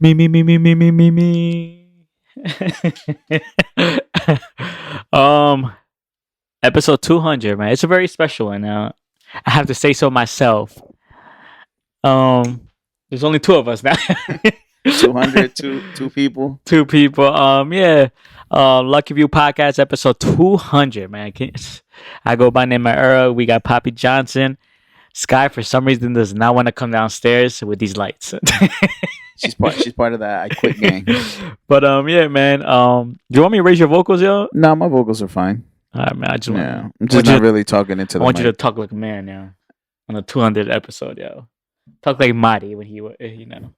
Me, me, me, me, me, me, me, me. um, episode 200, man. It's a very special one now. I have to say so myself. There's only two of us now. 200, two people. Two people. Yeah. Lucky View Podcast episode 200, man. I go by name of Era. We got Papijohnson. Sky, for some reason, does not want to come downstairs with these lights. She's part of that I quit gang. But yeah, man. Do you want me to raise your vocals, yo? No, my vocals are fine. All right, man. I just I'm just not really talking into the I want you mic. to talk like a man now on the 200th episode, yo. Talk like Marty when he, you know.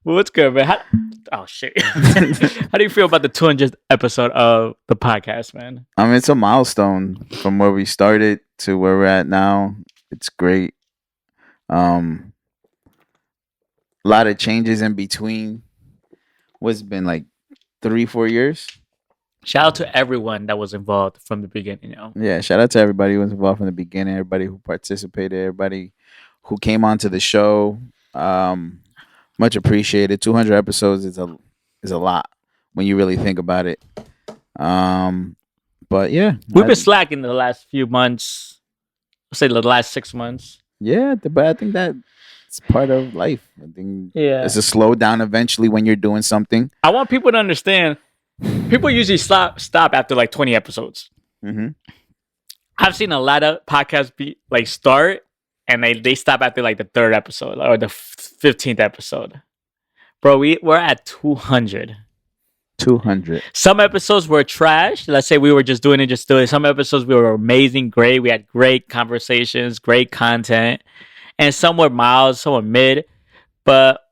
Well, what's good, man? Oh shit! How do you feel about the 200th episode of the podcast, man? I mean, it's a milestone from where we started to where we're at now. It's great. A lot of changes in between. What's it been like 3-4 years? Shout out to everyone that was involved from the beginning, you know. Yeah, shout out to everybody who was involved from the beginning, everybody who participated, everybody who came onto the show. Much appreciated. 200 episodes is a lot when you really think about it. But yeah, we've been slacking the last few months. I'll say the last 6 months. Yeah, but I think that it's part of life. I think it's a slow down eventually when you're doing something. I want people to understand. People usually stop after like 20 episodes. Mm-hmm. I've seen a lot of podcasts be like start and they stop after like the 3rd episode or the 15th episode. Bro, we're at 200. 200. Some episodes were trash. Let's say we were just doing it. Some episodes we were amazing, great. We had great conversations, great content. And some were mild, some were mid. But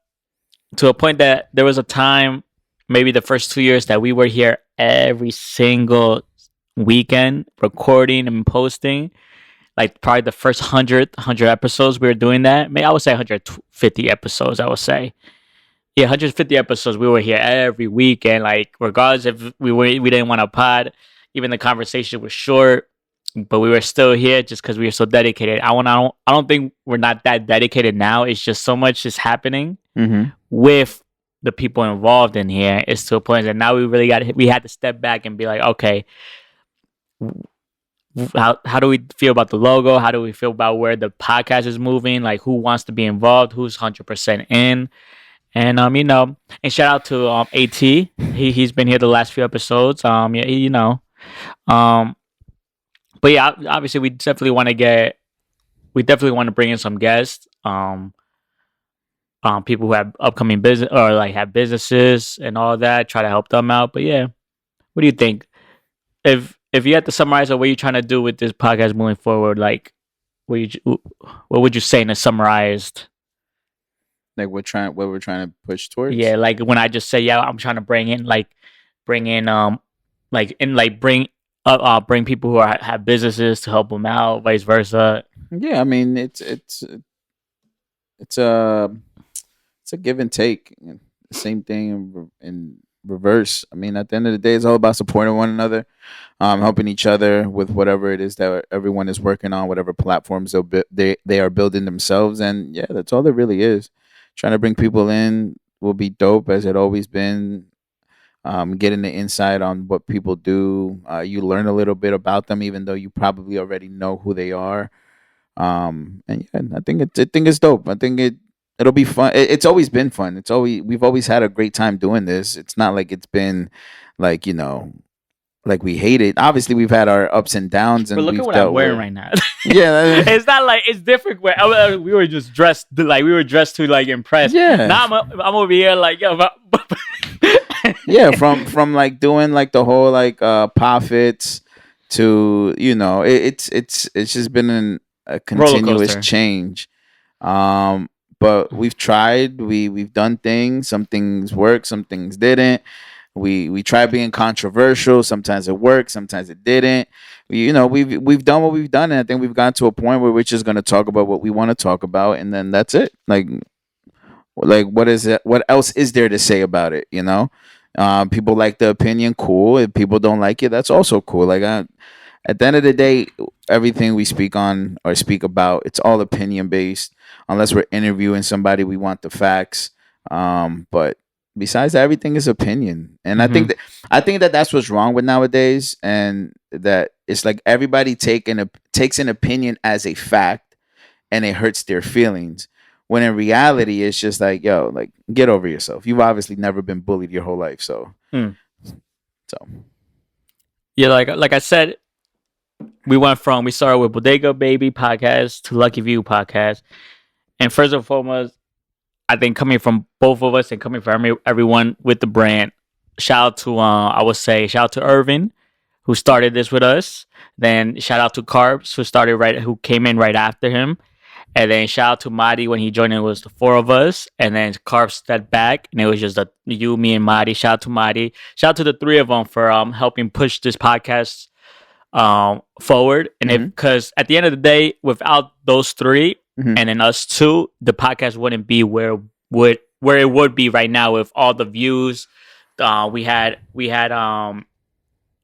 to a point that there was a time, maybe the first 2 years, that we were here every single weekend recording and posting. Like probably the first 100 episodes we were doing that. Maybe I would say 150 episodes, I would say. Yeah, 150 episodes. We were here every weekend. Like regardless if we didn't want to pod, even the conversation was short, but we were still here just because we were so dedicated. I don't think we're not that dedicated now. It's just so much is happening with the people involved in here. It's to a point that now we had to step back and be like, okay, how do we feel about the logo? How do we feel about where the podcast is moving? Like who wants to be involved? Who's 100% in? And and shout out to AT. He's been here the last few episodes. But yeah, obviously we definitely want to bring in some guests. People who have upcoming business or like have businesses and all that. Try to help them out. But yeah, what do you think? If you had to summarize what you're trying to do with this podcast moving forward, like what would you say in a summarized? Like what we're trying to push towards? Yeah, like when I just say, yeah, I'm trying to bring people who have businesses to help them out, vice versa. Yeah, I mean it's a give and take. Same thing in reverse. I mean, at the end of the day, it's all about supporting one another, helping each other with whatever it is that everyone is working on, whatever platforms they are building themselves, and yeah, that's all it really is. Trying to bring people in will be dope, as it always been. Getting the insight on what people do, you learn a little bit about them, even though you probably already know who they are. And yeah, I think it's dope. I think it'll be fun. It's always been fun. We've always had a great time doing this. It's not like it's been like like we hate it. Obviously, we've had our ups and downs, and but look at what I'm wearing right now. Yeah, it's not like it's different. Where we were just dressed like we were dressed to like impress. Yeah, now I'm over here like yo. Yeah, from like doing like the whole like profits to it's just been a continuous change. But we've tried. We've done things. Some things worked. Some things didn't. We tried being controversial. Sometimes it worked. Sometimes it didn't. We've done what we've done, and I think we've gotten to a point where we're just going to talk about what we want to talk about, and then that's it. Like what is it? What else is there to say about it? People like the opinion, cool. If people don't like it, that's also cool. Like At the end of the day, everything we speak on or speak about, it's all opinion based. Unless we're interviewing somebody, we want the facts. But besides that, everything is opinion, and Hmm. I think that that's what's wrong with nowadays, and that it's like everybody takes an opinion as a fact, and it hurts their feelings. When in reality, it's just like, yo, like get over yourself. You've obviously never been bullied your whole life, Mm. so Yeah, like I said, we started with Bodega Baby podcast to Lucky View podcast, and first and foremost, I think coming from both of us and coming from everyone with the brand, shout out to I would say shout out to Irvin who started this with us. Then shout out to Carbs who came in right after him. And then shout out to Madi when he joined. It was the four of us, and then Carbs stepped back, and it was just you, me, and Madi. Shout out to Madi. Shout out to the three of them for helping push this podcast forward. And if mhm, because at the end of the day, without those three mhm, and then us two, the podcast wouldn't be where it would be right now with all the views. We had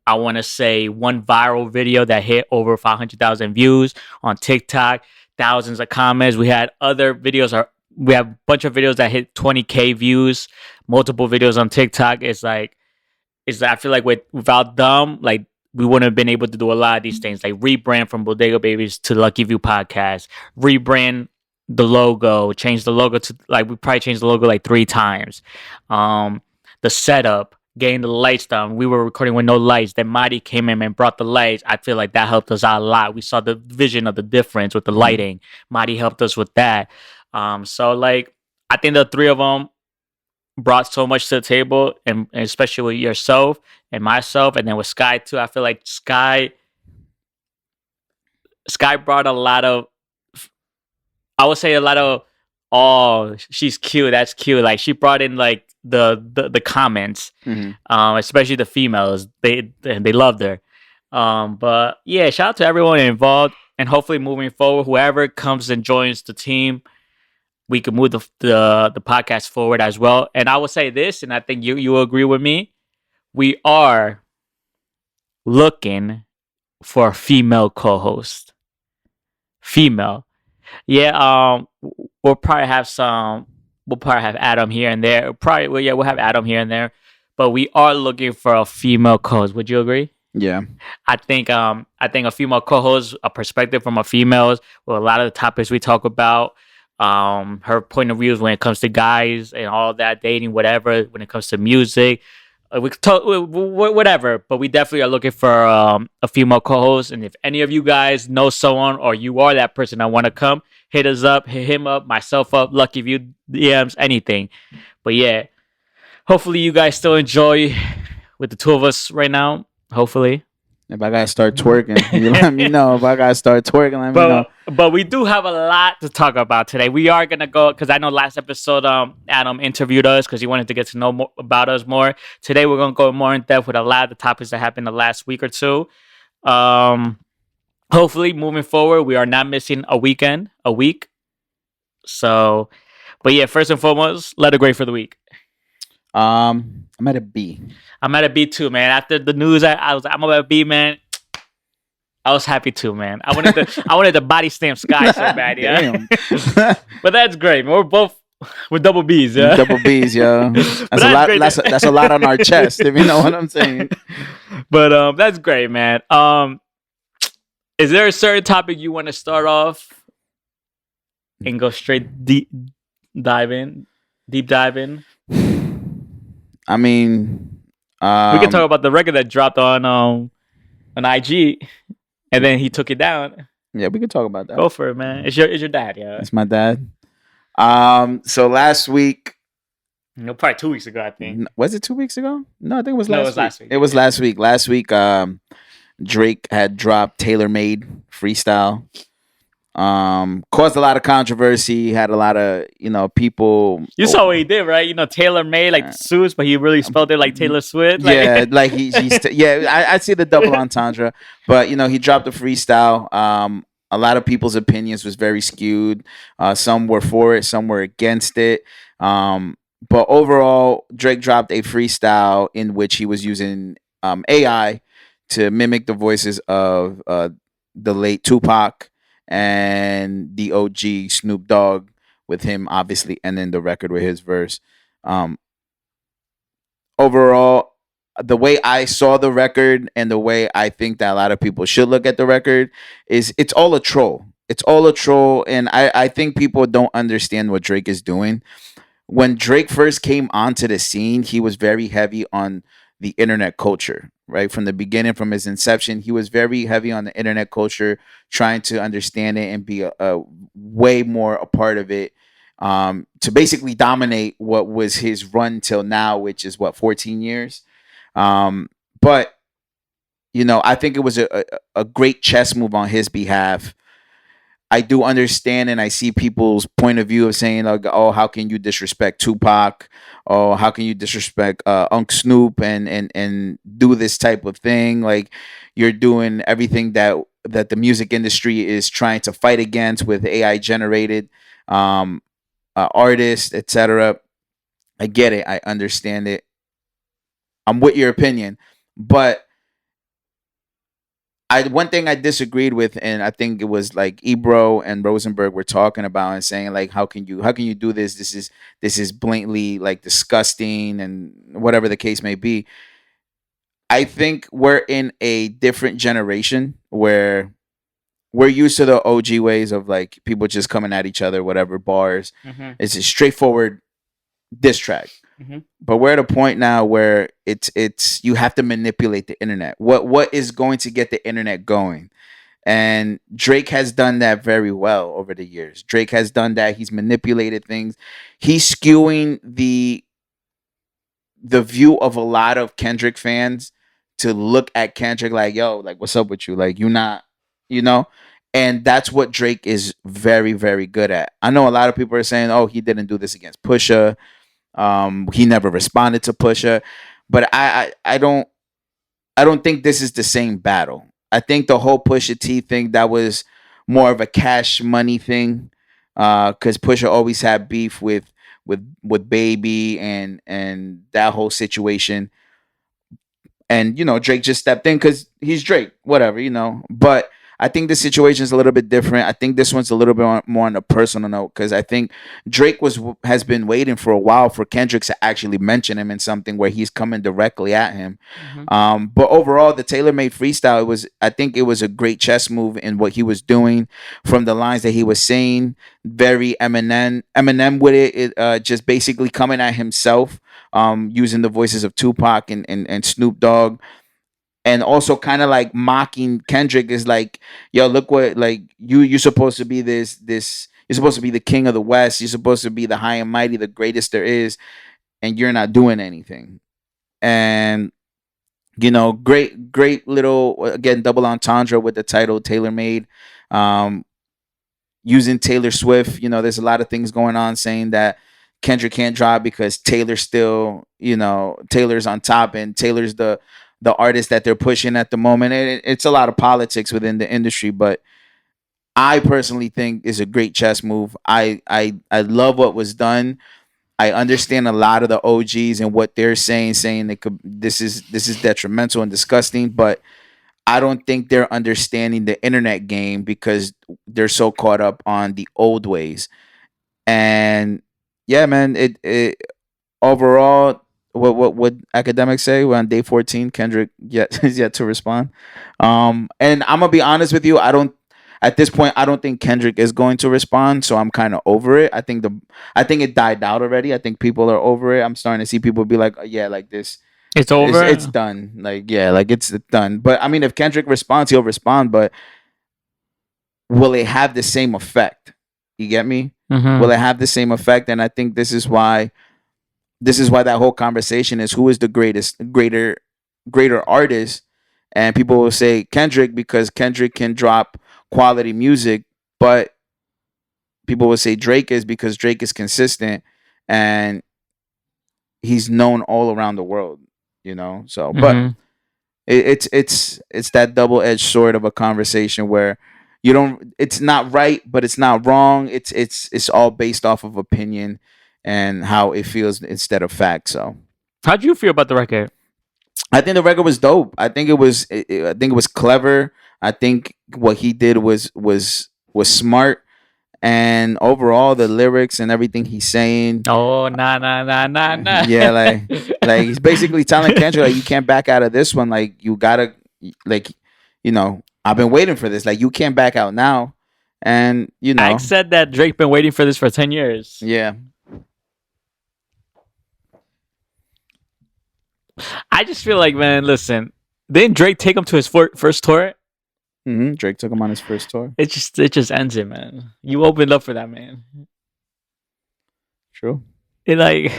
I want to say one viral video that hit over 500,000 views on TikTok, thousands of comments. We have a bunch of videos that hit 20K views, multiple videos on TikTok. I feel like without them, like we wouldn't have been able to do a lot of these things, like rebrand from Bodega Babies to Lucky View Podcast, rebrand the logo, change the logo to like we probably changed the logo like 3 times. The setup, getting the lights done. We were recording with no lights. Then Marty came in and brought the lights. I feel like that helped us out a lot. We saw the vision of the difference with the mhm. lighting. Marty helped us with that. So like I think the three of them brought so much to the table, and especially with yourself and myself, and then with Sky too. I feel like Sky brought a lot of, I would say a lot of, oh, she's cute, that's cute. Like she brought in like the comments, Mhm. especially the females. They loved her. But yeah, shout out to everyone involved, and hopefully moving forward, whoever comes and joins the team, we can move the podcast forward as well. And I will say this, and I think you will agree with me. We are looking for a female co-host. Female. Yeah, we'll probably have some. We'll probably have Adam here and there. Probably, well, yeah, we'll have Adam here and there. But we are looking for a female co-host. Would you agree? Yeah. I think a female co-host, a perspective from a female, with a lot of the topics we talk about, her point of views when it comes to guys and all that, dating, whatever. When it comes to music, we could talk whatever. But we definitely are looking for a female co-host. And if any of you guys know someone, or you are that person that want to come, hit us up, hit him up, myself up, Lucky View DMs, anything. But yeah, hopefully you guys still enjoy with the two of us right now. Hopefully. If I gotta start twerking, you let me know. If I gotta start twerking, let me know. But we do have a lot to talk about today. We are gonna go because I know last episode Adam interviewed us because he wanted to get to know more about us more. Today we're gonna go more in depth with a lot of the topics that happened the last week or two. Hopefully moving forward we are not missing a week. So, but yeah, first and foremost, letter grade for the week. I'm at a B. I'm at a B too, man. After the news, I'm at a B, man. I was happy too, man. I wanted to body stamp Sky so bad, yeah. Damn. But that's great. Man. We're both with double B's, yeah. Double B's, yo. That's But a lot. great. That's a lot on our chest, if you know what I'm saying. But that's great, man. Is there a certain topic you want to start off and go straight deep dive in? I mean, We can talk about the record that dropped on IG, and then he took it down. yeah, we can talk about that. Go for it, man. It's your dad, yeah. It's my dad. So last week, No, probably 2 weeks ago, I think. was it 2 weeks ago? No, I think it was No, last it was week. last week. It was last week. Last week, Drake had dropped Tailor Made Freestyle. Caused a lot of controversy. Had a lot of people. You saw what he did, right? Tailor made like suits, but he really spelled it like Taylor Swift. Like, Yeah, like I see the double entendre, but he dropped the freestyle. A lot of people's opinions was very skewed. Some were for it, some were against it. But overall, Drake dropped a freestyle in which he was using AI to mimic the voices of the late Tupac and the OG Snoop Dogg, with him obviously ending the record with his verse. Um, Overall, the way I saw the record and the way I think that a lot of people should look at the record is it's all a troll. It's all a troll, and I think people don't understand what Drake is doing. When Drake first came onto the scene, he was very heavy on the internet culture, right? From the beginning, from his inception, he was very heavy on the internet culture, trying to understand it and be a way more a part of it, to basically dominate what was his run till now, which is what, 14 years. But I think it was a great chess move on his behalf. I do understand, and I see people's point of view of saying, like, "Oh, how can you disrespect Tupac? Oh, how can you disrespect Unc Snoop and do this type of thing? Like, you're doing everything that the music industry is trying to fight against with AI generated um, artists, etc." I get it. I understand it. I'm with your opinion, but I one thing I disagreed with, and I think it was like Ebro and Rosenberg were talking about and saying, like, how can you do this? This is blatantly like disgusting and whatever the case may be. I think we're in a different generation where we're used to the OG ways of like people just coming at each other, whatever bars. Mm-hmm. It's a straightforward diss track. Mm-hmm. But we're at a point now where it's you have to manipulate the internet. What is going to get the internet going? And Drake has done that very well over the years. Drake has done that. He's manipulated things. He's skewing the view of a lot of Kendrick fans to look at Kendrick like, yo, like, what's up with you? Like, you not, you know? And that's what Drake is very, very good at. I know a lot of people are saying, oh, he didn't do this against Pusha. He never responded to Pusha. But I don't think this is the same battle. I think the whole Pusha T thing, that was more of a cash money thing, because Pusha always had beef with Baby and that whole situation. And Drake just stepped in because he's Drake, whatever. But I think the situation is a little bit different. I think this one's a little bit more on a personal note, because I think Drake has been waiting for a while for Kendrick to actually mention him in something where he's coming directly at him. Mm-hmm. But overall, the tailor made freestyle, I think it was a great chess move in what he was doing, from the lines that he was saying, very Eminem with it, just basically coming at himself, using the voices of Tupac and Snoop Dogg, and also kind of like mocking Kendrick, is like, yo, look what, like, you're supposed to be this you're supposed to be the king of the West, you're supposed to be the high and mighty, the greatest there is, and you're not doing anything. And great little, again, double entendre with the title Tailor Made. um Using Taylor Swift. There's a lot of things going on saying that Kendrick can't drop because Taylor's still, Taylor's on top, and Taylor's the artist that they're pushing at the moment. And it's a lot of politics within the industry, but I personally think is a great chess move. I love what was done. I understand a lot of the OGs and what they're saying they could this is detrimental and disgusting, but I don't think they're understanding the internet game because they're so caught up on the old ways. And yeah, man, it overall, what would academics say? We're on day 14. Kendrick yet is yet to respond. And I'm gonna be honest with you. At this point, I don't think Kendrick is going to respond. So I'm kind of over it. I think it died out already. I think people are over it. I'm starting to see people be like, yeah, like this. It's It's over. done. Like, yeah, like it's done. But I mean, if Kendrick responds, he'll respond. But will it have the same effect? You get me? Mm-hmm. Will it have the same effect? And I think this is why that whole conversation is, who is the greater artist. And people will say Kendrick because Kendrick can drop quality music, but people will say Drake is because Drake is consistent and he's known all around the world. So, but Mm-hmm. it's that double-edged sword of a conversation where you don't it's not right, but it's not wrong. It's all based off of opinion and how it feels instead of fact. So How do you feel about the record? I think the record was dope. I think it was. I think it was clever. I think what he did was smart. And overall, the lyrics and everything he's saying, Oh, nah, nah, nah, nah, nah. yeah, like he's basically telling Kendrick like you can't back out of this one. Like you gotta like I've been waiting for this. Like you can't back out now. And Ike said that Drake been waiting for this for 10 years. yeah. I just feel like, man, listen, didn't Drake take him to his first tour? Drake took him on his first tour. It just ends it, man. You opened up for that, man. True. It like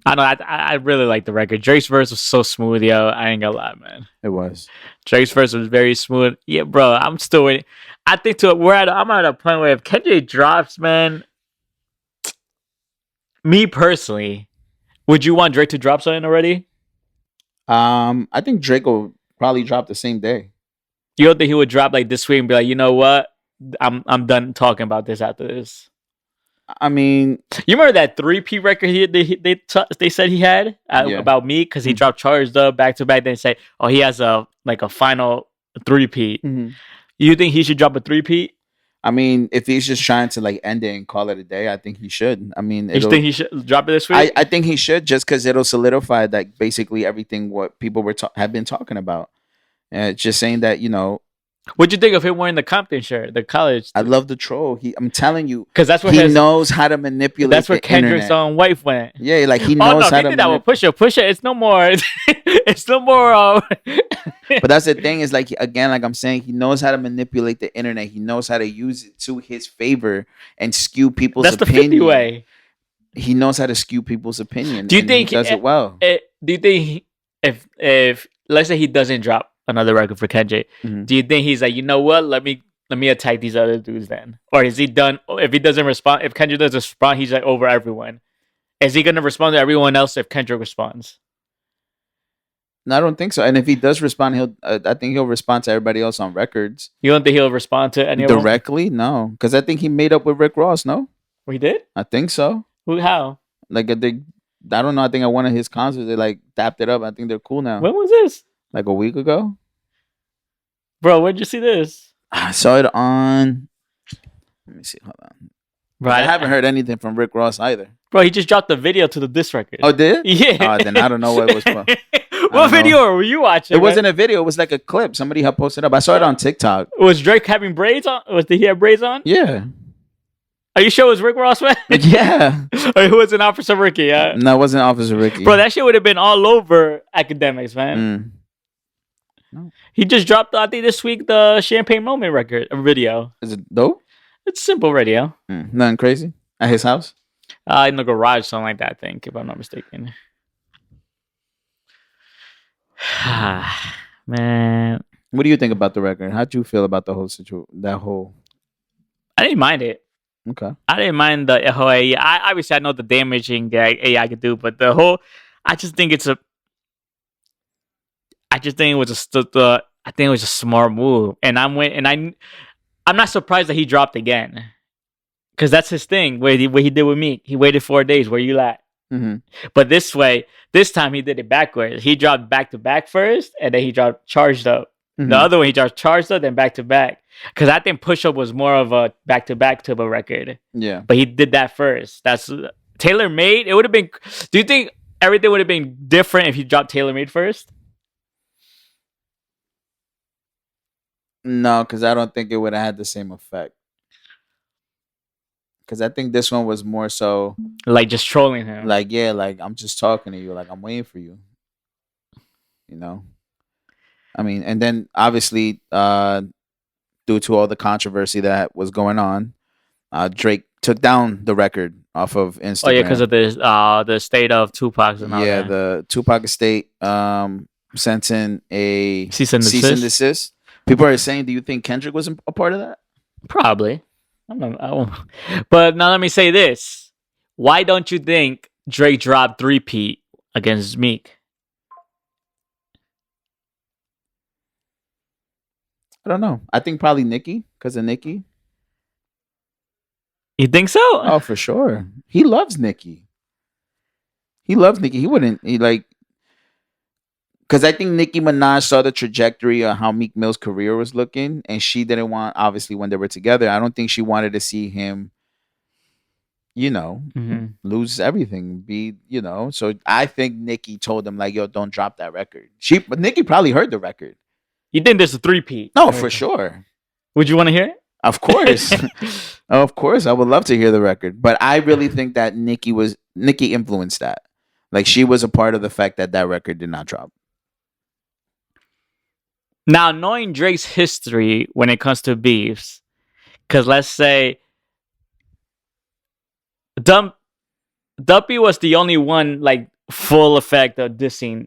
I don't know. I really like the record. Drake's verse was so smooth, yo. I ain't gonna lie, man. It was. Drake's verse was very smooth. Yeah, bro. I'm still waiting. I think I'm at a point where if Kendrick drops, man. Me personally, would you want Drake to drop something already? I think Drake will probably drop the same day. You don't think he would drop like this week and be like, you know what? I'm done talking about this after this. I mean, you remember that 3P record they said he had about me because he dropped Charged Up back to back. Then say, oh, he has a final 3P. You think he should drop a 3P? I mean, if he's just trying to like end it and call it a day, I think he should. I mean, you think he should drop it this week? I think he should, just because it'll solidify like basically everything what people have been talking about. Just saying that What'd you think of him wearing the Compton shirt, the college? I love the troll. I'm telling you, because that's what he knows how to manipulate. That's where Kendrick's own wife went. Yeah, like he knows how to. He did that with Pusha. It's no more. It's no more. But that's the thing is like again, like I'm saying, he knows how to manipulate the internet. He knows how to use it to his favor and skew people's opinion. That's the 50 way. He knows how to skew people's opinion. Do you think he does it well? Do you think if let's say he doesn't drop another record for Kendrick, do you think he's like, you know what? Let me attack these other dudes then, or is he done? If he doesn't respond, if Kendrick doesn't respond, he's like over everyone. Is he gonna respond to everyone else if Kendrick responds? No, I don't think so. And if he does respond, I think he'll respond to everybody else on records. You don't think he'll respond to anyone directly? No, because I think he made up with Rick Ross. No, he did. I think so. Who? How? Like I don't know. I think at one of his concerts they like dapped it up. I think they're cool now. When was this? Like a week ago. Bro, where'd you see this? I saw it on. Let me see. Hold on. Bro, I haven't heard anything from Rick Ross either. Bro, he just dropped the video to the diss record. Oh, did? Yeah. Then I don't know what it was from. What video were you watching? It wasn't a video. It was like a clip. Somebody had posted up. I saw it on TikTok. Was Drake having braids on? Did he have braids on? Yeah. Are you sure it was Rick Ross, man? Yeah. Or it wasn't Officer Ricky? No, it wasn't Officer Ricky. Bro, that shit would have been all over academics, man. No. He just dropped, I think, this week the Champagne Moment record video. Is it dope? It's simple radio. Nothing crazy? At his house? In the garage, something like that, I think, if I'm not mistaken. Man. What do you think about the record? How do you feel about the whole situation? I didn't mind it. Okay. I didn't mind the whole AI. Obviously, I know the damaging that AI could do, but I just think it was a smart move, and I'm not surprised that he dropped again, because that's his thing. What he did with me, he waited 4 days. Where you at? But this time he did it backwards. He dropped back to back first, and then he dropped Charged Up. The other one he dropped Charged Up, then back to back. Because I think Push Up was more of a back to back type of record. Yeah, but he did that first. That's Tailor Made. It would have been. Do you think everything would have been different if he dropped Tailor Made first? No, because I don't think it would have had the same effect. Because I think this one was more so like just trolling him. Like, yeah, like I'm just talking to you. Like I'm waiting for you. You know? I mean, and then obviously, due to all the controversy that was going on, Drake took down the record off of Instagram. Oh yeah, because of the state of Tupac and all that. Yeah, the Tupac estate sent in a cease and desist. People are saying, do you think Kendrick was a part of that? Probably. But now let me say this. Why don't you think Drake dropped 3P against Meek? I don't know. I think probably Nicki, because of Nicki. You think so? Oh, for sure. He loves Nicki. He wouldn't, because I think Nicki Minaj saw the trajectory of how Meek Mill's career was looking, and she didn't want, obviously, when they were together, I don't think she wanted to see him, you know, Mhm. lose everything. So I think Nicki told him like, "Yo, don't drop that record." But Nicki probably heard the record. You think there's a three-peat? No, for sure. Would you want to hear Of course. it? Of course, I would love to hear the record, but I really think that Nicki influenced that. Like she was a part of the fact that that record did not drop. Now, knowing Drake's history when it comes to beefs, because let's say Dumpy was the only one like full effect of dissing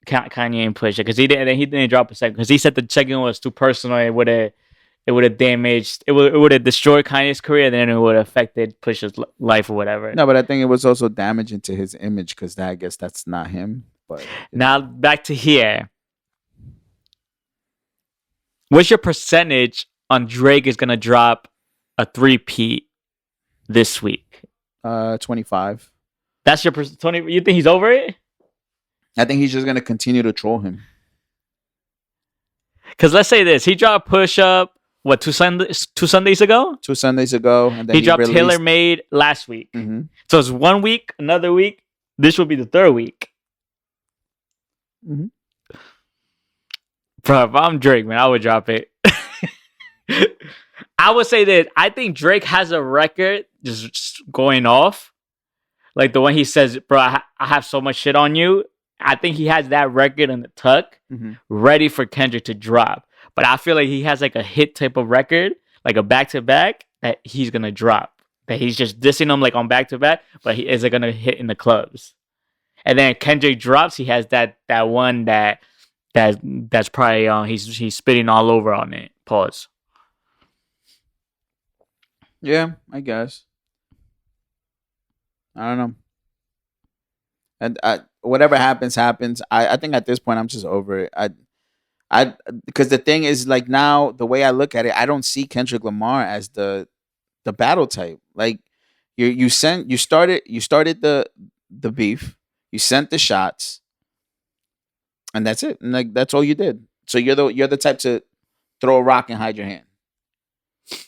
Kanye and Pusha, because he didn't drop a second because he said the second was too personal. It would have damaged. It would have destroyed Kanye's career, and then it would have affected Pusha's life or whatever. No, but I think it was also damaging to his image because I guess that's not him. But now back to here. What's your percentage on Drake is gonna drop a three-peat this week? 25. That's your 20. You think he's over it? I think he's just gonna continue to troll him. Because let's say this: he dropped Push Up. What, two Sundays ago? 2 Sundays ago, and then He dropped released... Tailor Made last week. Mm-hmm. So it's 1 week, another week. This will be the third week. Mm-hmm. Bro, if I'm Drake, man, I would drop it. I would say that I think Drake has a record just going off. Like the one he says, bro, I have so much shit on you. I think he has that record in the tuck, ready for Kendrick to drop. But I feel like he has like a hit type of record, like a back-to-back, that he's going to drop. That he's just dissing him like on back-to-back, but he is going to hit in the clubs. And then Kendrick drops, he has that one that's probably he's spitting all over on it. Pause. Yeah, I guess. I don't know. And whatever happens. I think at this point I'm just over it. Because the thing is, like, now the way I look at it, I don't see Kendrick Lamar as the battle type. Like you started the beef, you sent the shots, and that's it. And like that's all you did. So you're the type to throw a rock and hide your hand.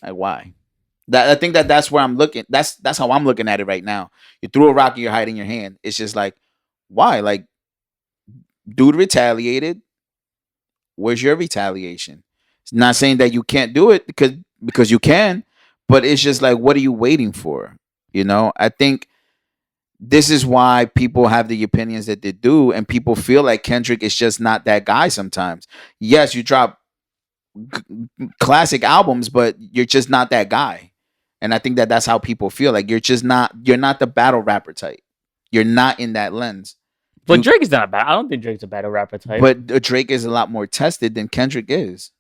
Like why? I think that's where I'm looking. That's how I'm looking at it right now. You threw a rock and you're hiding your hand. It's just like, why? Like, dude retaliated. Where's your retaliation? It's not saying that you can't do it because you can, but it's just like, what are you waiting for? I think this is why people have the opinions that they do, and people feel like Kendrick is just not that guy sometimes. Yes, you drop classic albums, but you're just not that guy. And I think that's how people feel. Like you're not the battle rapper type. You're not in that lens. But Drake is not bad. I don't think Drake's a battle rapper type. But Drake is a lot more tested than Kendrick is.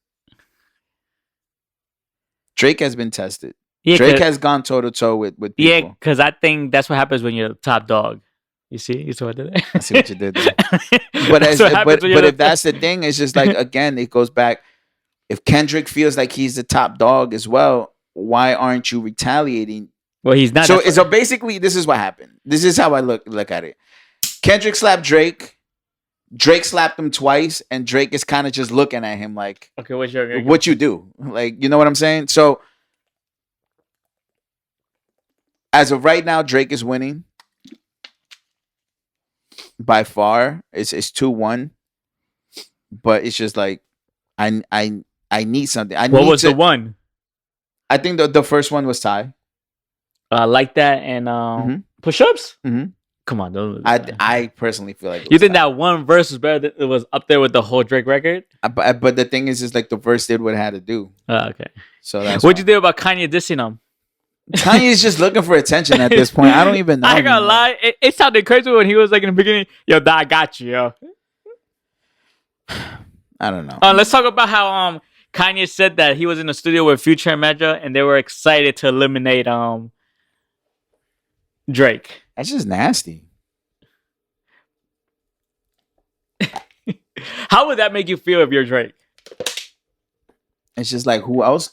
Drake has been tested. Yeah, Drake has gone toe to toe with people. Yeah, because I think that's what happens when you're the top dog. You see? You see what I did there? I see what you did there. But if that's the thing, it's just like, again, it goes back. If Kendrick feels like he's the top dog as well, why aren't you retaliating? Well, he's not. So basically, this is what happened. This is how I look at it. Kendrick slapped Drake. Drake slapped him twice, and Drake is kind of just looking at him like, okay, what you do? Like, you know what I'm saying? So, as of right now, Drake is winning by far. It's 2-1, but it's just like I need something. What was the one? I think the first one was Ty. Like that and push-ups. Mm-hmm. Come on, I personally feel like you think that one verse was better. It was up there with the whole Drake record. But the thing is like the verse did what it had to do. Okay. So that's what'd you think about Kanye dissing him? Kanye's just looking for attention at this point. I don't even know. I ain't gonna lie. It sounded crazy when he was like in the beginning. Yo, I got you, yo. I don't know. Let's talk about how Kanye said that he was in the studio with Future and Metro, and they were excited to eliminate Drake. That's just nasty. How would that make you feel if you're Drake? It's just like, who else?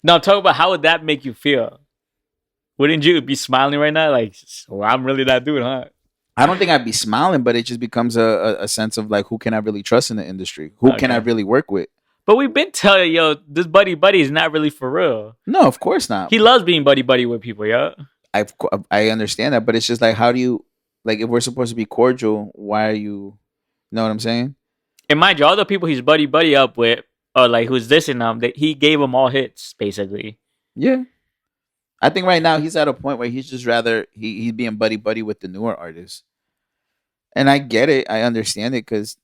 No, talk about how would that make you feel? Wouldn't you be smiling right now? Like, well, I'm really that dude, huh? I don't think I'd be smiling, but it just becomes a sense of like, who can I really trust in the industry? Who can I Okay. really work with? But we've been telling you, yo, this buddy is not really for real. No, of course not. He loves being buddy with people, yo. I understand that, but it's just like, how do you, like, if we're supposed to be cordial, why are you? Know what I'm saying? And mind you, all the people he's buddy up with, or like who's dissing him, that he gave them all hits, basically. Yeah. I think right now he's at a point where he's just rather he's being buddy with the newer artists, and I get it, I understand it because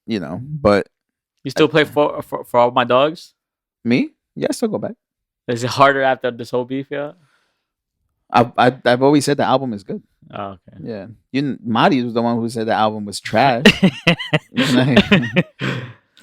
but You still play for all my dogs? me, yeah, I still go back. Is it harder after this whole beef, yeah? I've always said the album is good. Oh, okay. Yeah, Marty was the one who said the album was trash.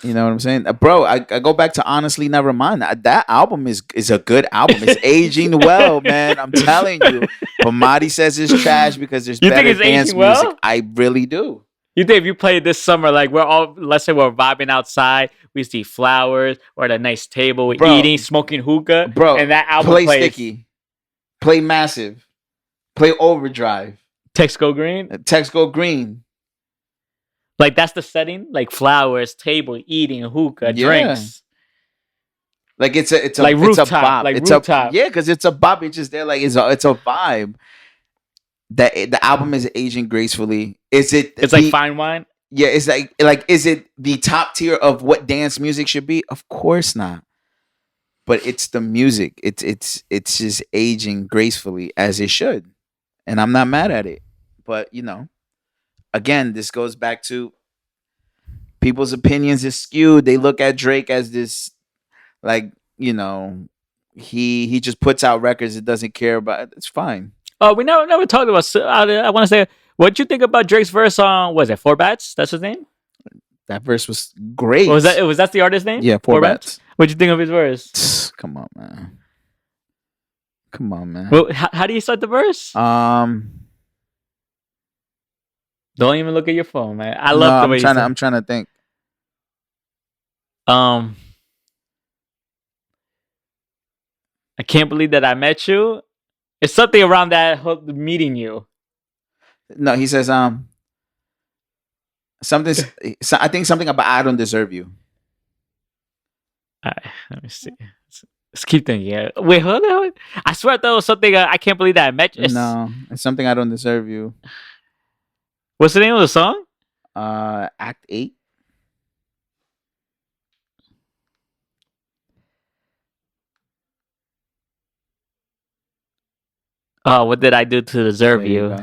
You know what I'm saying, bro? I go back to Honestly Nevermind. That album is a good album. It's aging well, man. I'm telling you. But Marty says it's trash because there's better dance music. Well? I really do. You think if you play this summer, like we're all, let's say we're vibing outside, we see flowers or at a nice table, we're eating, smoking hookah, bro, and that album plays plays Sticky, play Massive, play Overdrive, Text Go Green, Like that's the setting, like flowers, table, eating, hookah, drinks. Like it's a like rooftop, it's a bop. Like it's rooftop. Yeah, because it's a bop. It's just there, like it's a vibe. The album is aging gracefully. It's like fine wine. Yeah, it's like is it the top tier of what dance music should be? Of course not. But it's the music. It's just aging gracefully as it should, and I'm not mad at it. But again, this goes back to people's opinions is skewed. They look at Drake as this, like, he just puts out records. It doesn't care about. It's fine. Oh, we never talked about. I want to say, what you think about Drake's verse on? Was it Four Bats? That's his name. That verse was great. Was that the artist's name? Yeah, Four Bats. What'd you think of his verse? Come on, man. Well, how do you start the verse? Don't even look at your phone, man. I love the way I'm trying to think. I can't believe that I met you. It's something around that meeting you. No, he says something. I think something about I don't deserve you. All right, let me see. Let's keep thinking. Yeah. Wait, hold on. I swear that was something. I can't believe that I met you. No, it's something I don't deserve you. What's the name of the song? Act 8. Oh, what did I do to deserve you?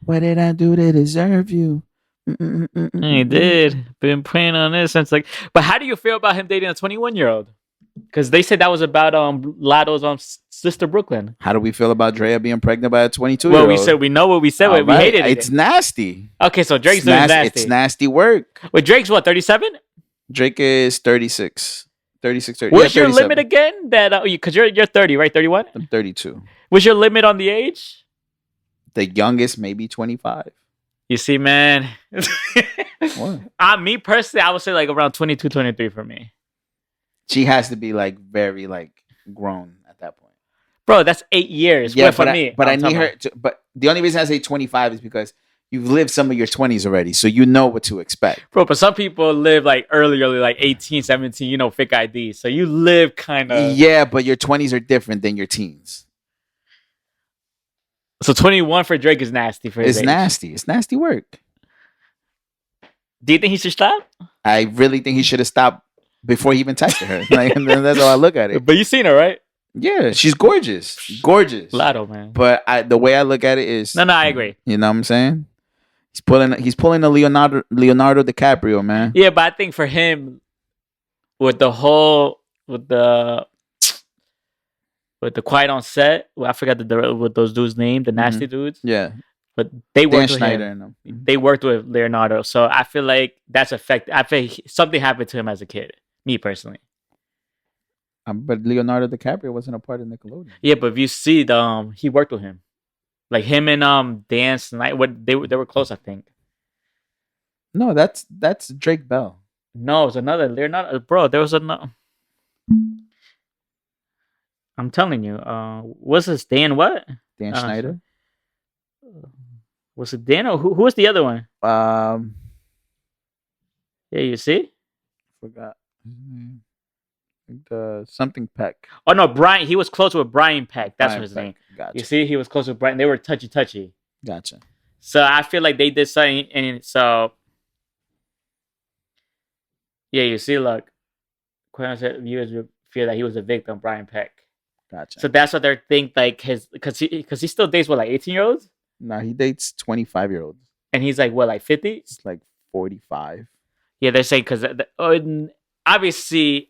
What did I do to deserve you? He did. Been playing on this since like. But how do you feel about him dating a 21-year-old? Because they said that was about Lotto's sister Brooklyn. How do we feel about Drea being pregnant by a 22-year-old? Well, we know what we said. We hated it. It's nasty. Okay, so Drake's doing nasty. It's nasty work. Wait, Drake's what, 37? Drake is 36. 36, 30. What's your limit again? That because you're 30, right? 31? I'm 32. What's your limit on the age? The youngest, maybe 25. You see, man. What? Me personally, I would say like around 22, 23 for me. She has to be like very like grown at that point. Bro, that's 8 years. Yeah, for me. But I need her to, but the only reason I say 25 is because you've lived some of your 20s already, so you know what to expect. Bro, but some people live like early, like 18, 17, fake ID. So you live kind of. Yeah, but your 20s are different than your teens. So 21 for Drake is nasty for his age. Nasty. It's nasty work. Do you think he should stop? I really think he should have stopped before he even texted her. Like, that's how I look at it. But you seen her, right? Yeah, she's gorgeous. Gorgeous. Lotto, man. But the way I look at it is... No, I agree. You know what I'm saying? He's pulling a Leonardo DiCaprio, man. Yeah, but I think for him, with the Quiet on Set, well, I forgot what those dudes' name, the nasty dudes. Yeah. But they worked with Schneider him. They worked with Leonardo. So I feel like that's affected. I feel something happened to him as a kid. Me personally. But Leonardo DiCaprio wasn't a part of Nickelodeon. Yeah, but if you see he worked with him. Like him and Dance Night, they were close, I think. No, that's Drake Bell. No, it's another Leonardo. Bro, there was another. I'm telling you. What's his Dan? What? Dan Schneider. Was it Dan or who was the other one? Um, Yeah, you see? forgot his name. The something Peck. Oh no, Brian. He was close with Brian Peck. That's Brian what his Peck. name. You Gotcha. see, he was close with Brian. They were touchy. Gotcha. So I feel like they did something, and so yeah, you see, look, Quinn said viewers feel that he was a victim, Brian Peck. Gotcha. So that's what they're think like his because he still dates what like 18-year-olds, No, he dates 25-year-olds. and he's like what like 50. It's like 45. Yeah, they're saying because obviously,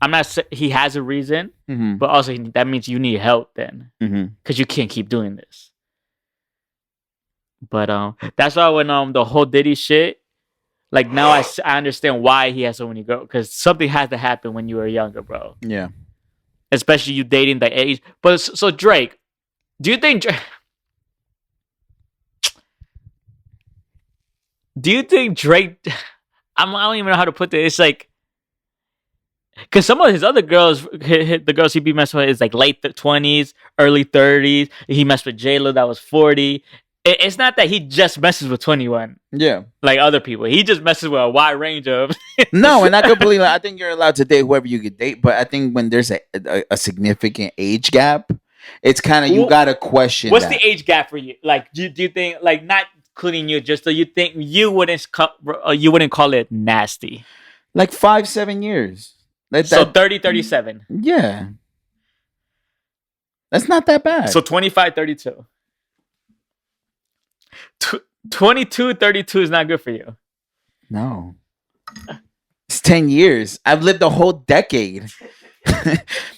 I'm not saying he has a reason, Mm-hmm. but also that means you need help then Mm-hmm. because you can't keep doing this. But that's why when the whole Diddy shit, like now I understand why he has so many girls because something has to happen when you were younger, bro. Yeah. Especially you dating the age. But so Drake, do you think? Do you think Drake? I don't even know how to put this. It's like because some of his other girls, the girls he be messing with, is like late 20s, early 30s. He messed with J Lo that was 40. It's not that he just messes with 21 Yeah. like other people. He just messes with a wide range of. No, and I completely. I think you're allowed to date whoever you could date, but I think when there's a significant age gap, it's kind of you gotta question. What's that. the age gap for you? Like, do you think like not including you, just so you think you wouldn't call it nasty? Like 5-7 years. So 30, 37. Yeah, that's not that bad. So 25, 32. 22, 32 is not good for you. No, it's 10 years. I've lived a whole decade.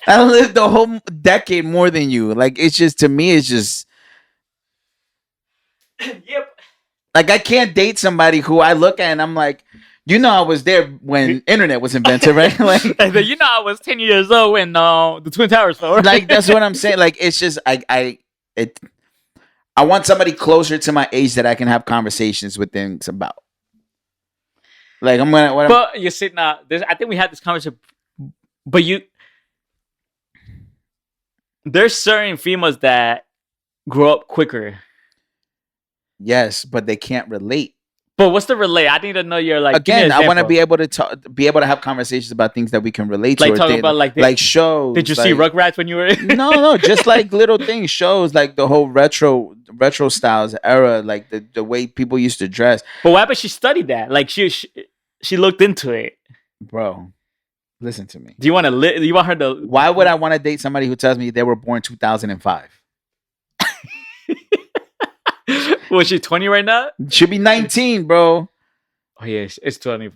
I lived a whole decade more than you. Like it's just to me, it's just Yep. like I can't date somebody who I look at and I'm like, I was there when internet was invented, right? Like I was 10 years old when the Twin Towers fell. Right? Like that's what I'm saying. Like it's just I want somebody closer to my age that I can have conversations with things about. Like But you see now, I think we had this conversation. But there's certain females that grow up quicker. Yes, but they can't relate. But what's the relate? I need to know your like. Again, I want to be able to have conversations about things that we can relate to. Like talking about like shows. Did you see Rugrats when you were? No, just like little things, shows like the whole retro styles era, like the way people used to dress. But what happened? She studied that. Like she looked into it. Bro, listen to me. Do you want to? You want her to? Why would I want to date somebody who tells me they were born 2005? Was she 20 right now? Should be 19, bro. Oh yeah, it's 20.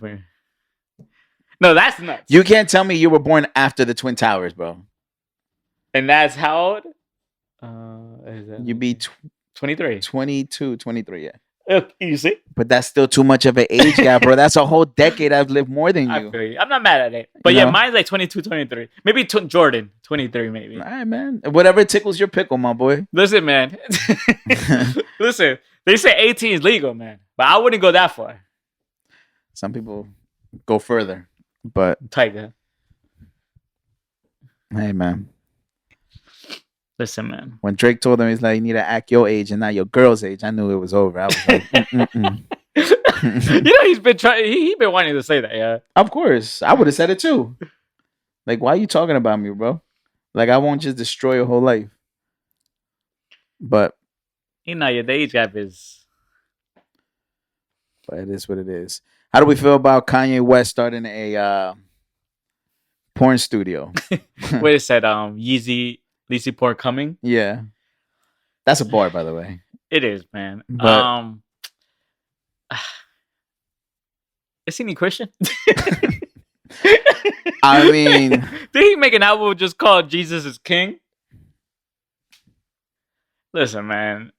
No, that's nuts. You can't tell me you were born after the Twin Towers, bro. And that's how old? You be 23. 22, 23, yeah. You see? But that's still too much of an age gap, bro. That's a whole decade I've lived more than you. I feel you. I'm not mad at it. But yeah, mine's like 22, 23. Maybe Jordan, 23 maybe. All right, man. Whatever tickles your pickle, my boy. Listen, man. Listen, they say 18 is legal, man. But I wouldn't go that far. Some people go further. But Tiger. Hey, man. Listen, man. When Drake told him, he's like, you need to act your age and not your girl's age, I knew it was over. I was like, He's been trying. He been wanting to say that, yeah. Of course. I would have said it too. Like, why are you talking about me, bro? Like, I won't just destroy your whole life. But the age gap is. But it is what it is. How do we feel about Kanye West starting a porn studio? Wait a second. Yeezy, Lizzy Porn coming. Yeah, that's a bar, by the way. It is, man. But is he Christian? I mean, did he make an album just called Jesus is King? Listen, man.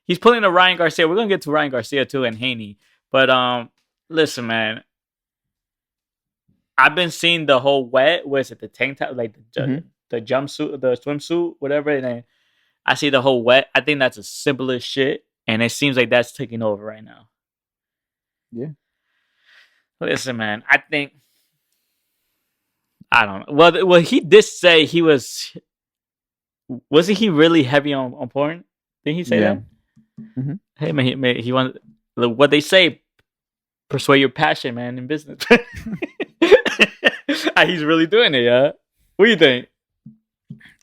He's pulling a Ryan Garcia. We're gonna get to Ryan Garcia too and Haney. But listen, man. I've been seeing the whole the tank top, like the jumpsuit, the swimsuit, whatever. And then I see the whole wet. I think that's the simplest shit, and it seems like that's taking over right now. Yeah. Listen, man. I think I don't know. Well, he did say he was wasn't he really heavy on porn? Didn't he say Yeah. that? hmm Hey man, he wants what they say. Persuade your passion, man, in business. He's really doing it, yeah. What do you think?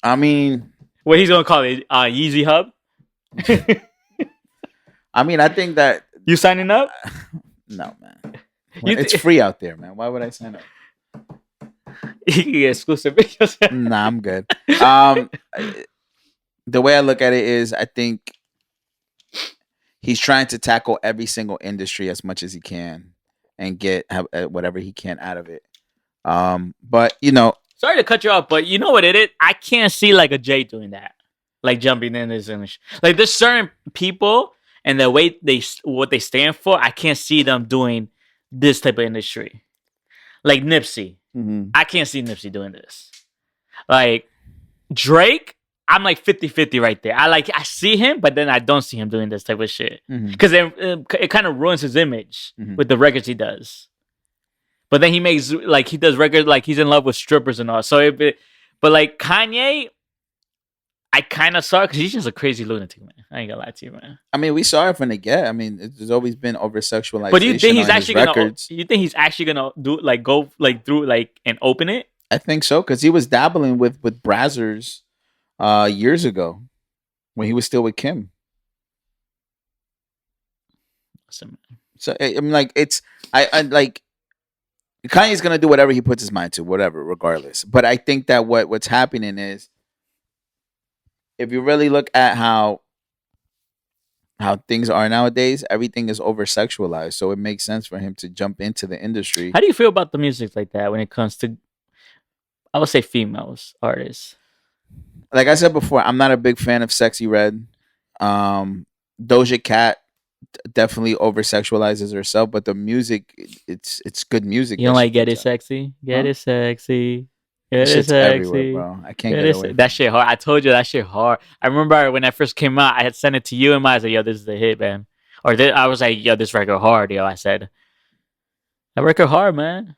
I mean, What he's gonna call it? Yeezy Hub. I think that You signing up? no, man. You It's free out there, man. Why would I sign up? You can get exclusive videos. Nah, I'm good. The way I look at it is, I think he's trying to tackle every single industry as much as he can and get whatever he can out of it. But Sorry to cut you off, but you know what it is? I can't see like a Jay doing that, like jumping in this industry. Like there's certain people and the way what they stand for, I can't see them doing this type of industry. Like Nipsey, mhm. I can't see Nipsey doing this. Like Drake, I'm like 50-50 right there. I see him, but then I don't see him doing this type of shit Mhm. because it kind of ruins his image Mhm. with the records he does. But then he makes like he does records like he's in love with strippers and all. So but like Kanye, I kind of saw it because he's just a crazy lunatic, man. I ain't gonna lie to you, man. I mean, we saw it from the get. I mean, there's always been over sexualization. But do you think he's on his actually gonna? records. You think he's actually gonna do like go like through like and open it? I think so because he was dabbling with Brazzers years ago when he was still with Kim. Listen, man. So I'm like, I like Kanye's gonna do whatever he puts his mind to, whatever, regardless. But I think that what's happening is, if you really look at how things are nowadays, everything is over sexualized. So it makes sense for him to jump into the industry. How do you feel about the music like that when it comes to, I would say, females artists? Like I said before, I'm not a big fan of Sexy Red. Doja Cat definitely over sexualizes herself, but the music, it's good music. You don't that she like Get puts It out. Sexy? Get Huh? It Sexy. That Get It shit's everywhere, Sexy. bro. I can't Get get it away. se- From that it. shit hard. I told you that shit hard. I remember when that first came out, I had sent it to you and I said, yo, this is a hit, man. Or I was like, yo, this record hard, yo. I said, that record hard, man.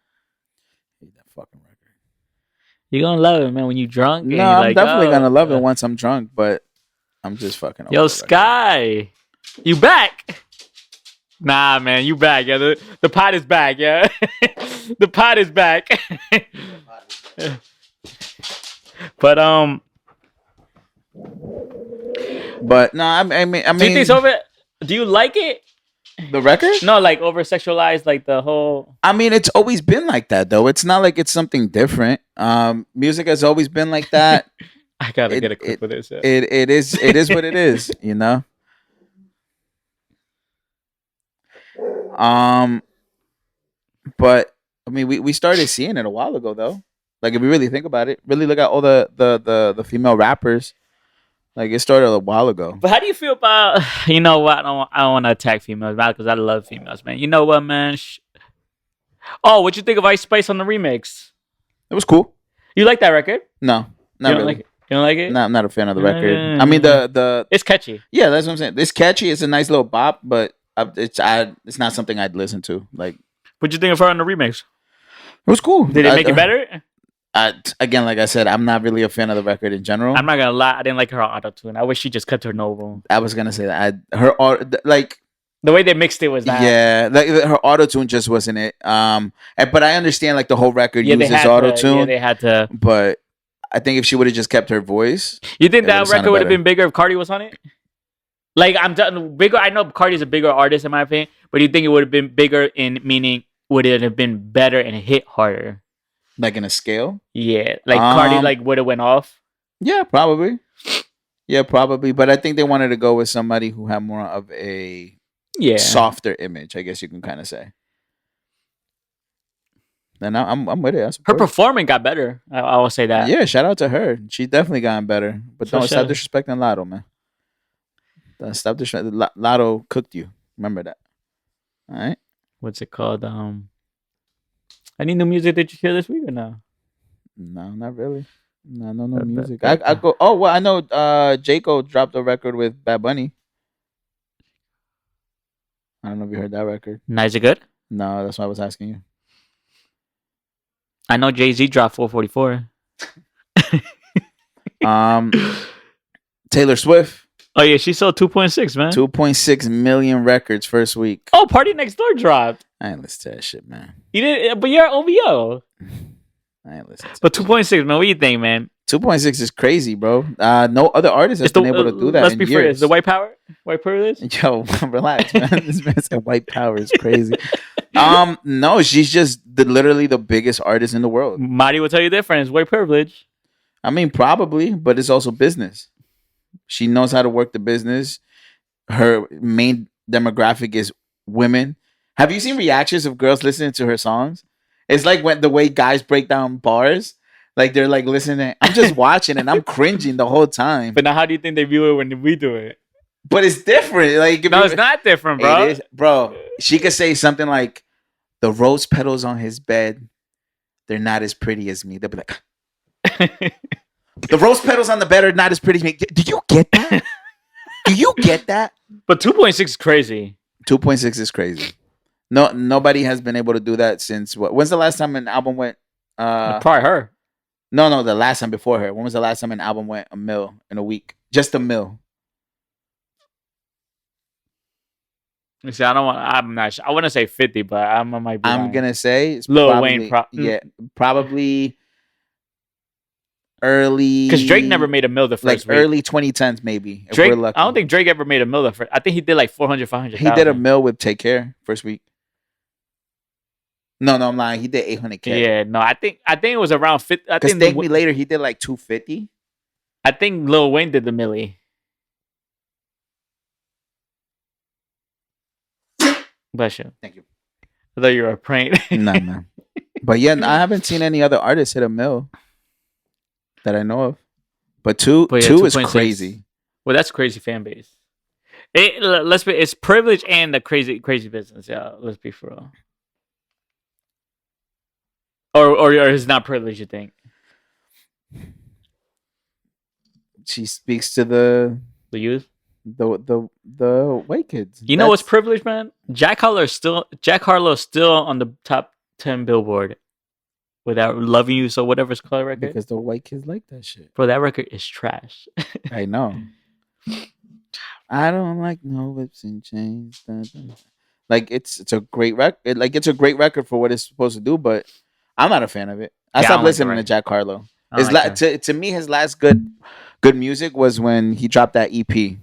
I hate that fucking record. You're gonna love it, man, when you drunk and No, you're I'm like, definitely oh, gonna love it once I'm drunk, but I'm just fucking over yo, the record. Sky, you back? Nah, man, you back, yeah. The pot is back, yeah. The pot is back. But But no, I mean, do you think it's over? Do you like it? the record? No, like over sexualized, like the whole. I mean, it's always been like that, though. It's not like it's something different. Music has always been like that. I gotta It- get a clip for this. Yeah. It is what it is, you know. But I mean, we started seeing it a while ago, though. Like if you really think about it, really look at all the female rappers. Like it started a while ago. But how do you feel about? You know what? I don't want to attack females, man, because I love females, man. You know what, man? Oh, what you think of Ice Spice on the remix? It was cool. You like that record? No, You not don't really. like it? You don't like it? No, I'm not a fan of the Yeah, record. yeah, I mean, yeah. the It's catchy. yeah, that's what I'm saying. It's catchy. It's a nice little bop, but it's not something I'd listen to. Like What you think of her on the remix? it was cool. Did it make it better? Again, like I said, I'm not really a fan of the record in general. I'm not gonna lie. I didn't like her on auto tune. I wish she just kept her no room. I was gonna say that like The way they mixed it was that. yeah, like her auto tune just wasn't it. But I understand like the whole record Yeah, they uses had auto to. Yeah, tune. they had to. But I think if she would have just kept her voice, You think It that would've sounded record would have better. been bigger if Cardi was on it? Like I'm done bigger. I know Cardi's a bigger artist in my opinion, but do you think it would have been bigger in meaning would it have been better and hit harder? like in a scale. Yeah, like Cardi Um, like would have went off. Yeah, probably. Yeah, probably. But I think they wanted to go with somebody who had more of a Yeah, softer image, I guess you can kind of say. And I'm with it. I her support it. performing got better. I will say that. Yeah, shout out to her. She's definitely gotten better. But For don't stop sure. disrespecting Lotto, man. Don't stop disrespecting. Lotto cooked you. Remember that. All right. What's it called? Any new music that you hear this week or no? No, not really. No Bet, music. bet, I go. Oh well, I know. Jaco dropped a record with Bad Bunny. I don't know if you heard that record. Nah, is it good? No, that's why I was asking you. I know Jay-Z dropped 444. Um, Taylor Swift, Oh yeah, she sold 2.6, man. 2.6 million records first week. Oh, Party Next Door dropped. I ain't listen to that shit, man. You did, but you're OVO. I ain't listen to But that 2.6, man. What do you think, man? 2.6 is crazy, bro. No other artist has been able to do that Let's in be fair. years. It's the white power, white privilege. Yo, relax, man. This man said white power is crazy. No, she's just literally the biggest artist in the world. Marty will tell you different. It's white privilege. I mean, probably, but it's also business. She knows how to work the business. Her main demographic is women. Have you seen reactions of girls listening to her songs? It's like when the way guys break down bars. Like they're like listening. I'm just watching and I'm cringing the whole time. But now, how do you think they view it when we do it? But it's different. Like No, it's not different, bro. It is, bro. She could say something like, "The rose petals on his bed, they're not as pretty as me." They'll be like, "The rose petals on the bed are not as pretty as me." Do you get that? Do you get that? But 2.6 is crazy. 2.6 is crazy. No, nobody has been able to do that since what? When's the last time an album went? Probably her. No, the last time before her. When was the last time an album went a mil in a week? Just a mil. You see, I'm not sure. I want to say 50, but I might be. I'm gonna say it's Lil probably, Wayne. yeah, probably early. Because Drake never made a mil the first week. Early 2010s, maybe. If Drake, we're lucky. I don't think Drake ever made a mil the first. I think he did like 400, 500. He did a mil with Take Care first week. No, I'm lying. He did 800K. Yeah, no, I think it was around 50. I Because think Thank Me Later, he did like 250. I think Lil Wayne did the milli. Bless you. Thank you. I thought you were praying. No, man. But yeah, I haven't seen any other artists hit a mil that I know of. But two is 2.6. crazy. Well, that's crazy fan base. It's privilege and the crazy business. Yeah, let's be for real. Or is not privilege? You think she speaks to the youth, the white kids? You know what's privilege, man? Jack Harlow is still on the top 10 Billboard without Loving You. So whatever it's called, record, because the white kids like that shit. Bro, that record is trash. I know. I don't like no whips and chains. Like it's a great record. Like it's a great record for what it's supposed to do, but I'm not a fan of it. I stopped listening to Jack Harlow. To me, his last good music was when he dropped that EP.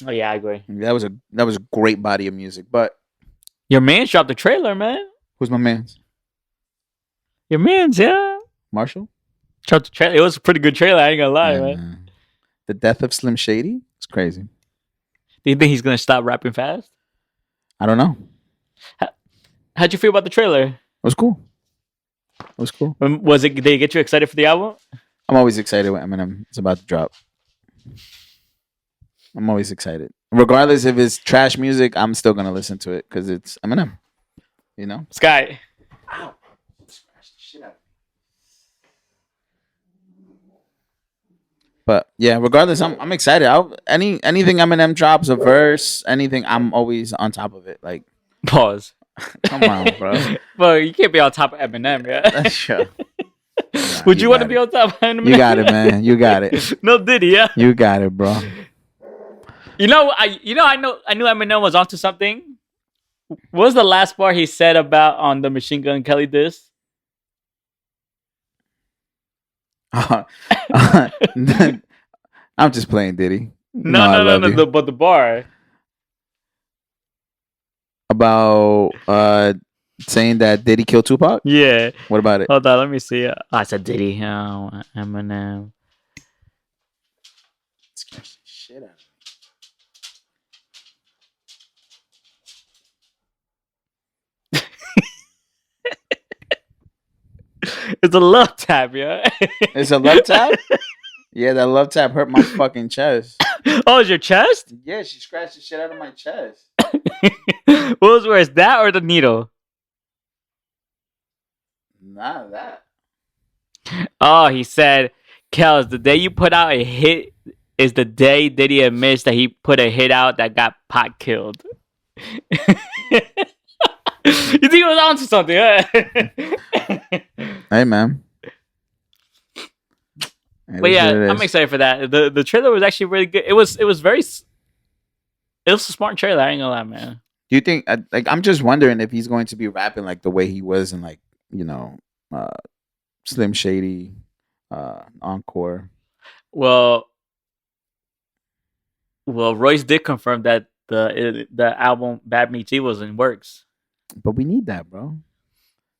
Oh yeah, I agree. That was a great body of music. But your man's dropped the trailer, man. Who's my man's? Your man's, yeah. Marshall dropped the trailer. It was a pretty good trailer. I ain't gonna lie, man. The death of Slim Shady. It's crazy. Do you think he's gonna stop rapping fast? I don't know. How'd you feel about the trailer? It was cool. Did they get you excited for the album? I'm always excited when Eminem is about to drop. I'm always excited. Regardless if it's trash music, I'm still going to listen to it because it's Eminem. You know? Sky. Ow. Scratch the shit out of me. But yeah, regardless, I'm excited. Anything Eminem drops, a verse, anything, I'm always on top of it. Like, pause. Come on, bro. Bro, you can't be on top of Eminem, yeah. That's true. Nah, Would you want to be on top of Eminem? You got it, man. You got it. No Diddy, yeah. You got it, bro. I knew Eminem was onto something. What was the last part he said about on the Machine Gun Kelly diss? I'm just playing Diddy. No, but the bar. About saying that Diddy killed Tupac? Yeah. What about it? Hold on, let me see. I said Diddy. Oh, Eminem. Shit out of me. It's a love tap, yeah. It's a love tap? Yeah, that love tap hurt my fucking chest. Oh, it's your chest? Yeah, she scratched the shit out of my chest. What was worse, that or the needle? Nah, that. Oh, he said, Kels, the day you put out a hit is the day Diddy admits that he put a hit out that got Pac killed. You think he was onto something, huh? Hey, man. It But is what yeah, it I'm is. excited for that. The trailer was actually really good. It was it was a smart trailer. I ain't gonna lie, man. Do you think like I'm just wondering if he's going to be rapping like the way he was in like you know uh, Slim Shady, Encore. Well, Royce did confirm that the album Bad Meets Evil was in works. But we need that, bro.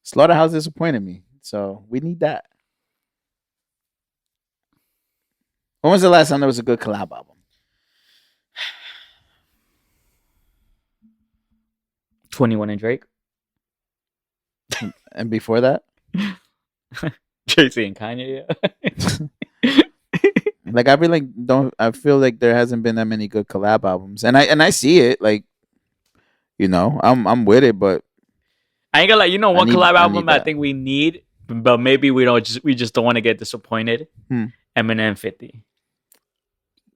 Slaughterhouse disappointed me, so we need that. When was the last time there was a good collab album? 21 and Drake, And before that, Tracy and Kanye. Yeah. like I really don't. I feel like there hasn't been that many good collab albums, and I see it. Like I'm with it, but I ain't gonna lie. One collab I need album I that. think we need, but maybe we just don't want to get disappointed. Hmm. Eminem 50.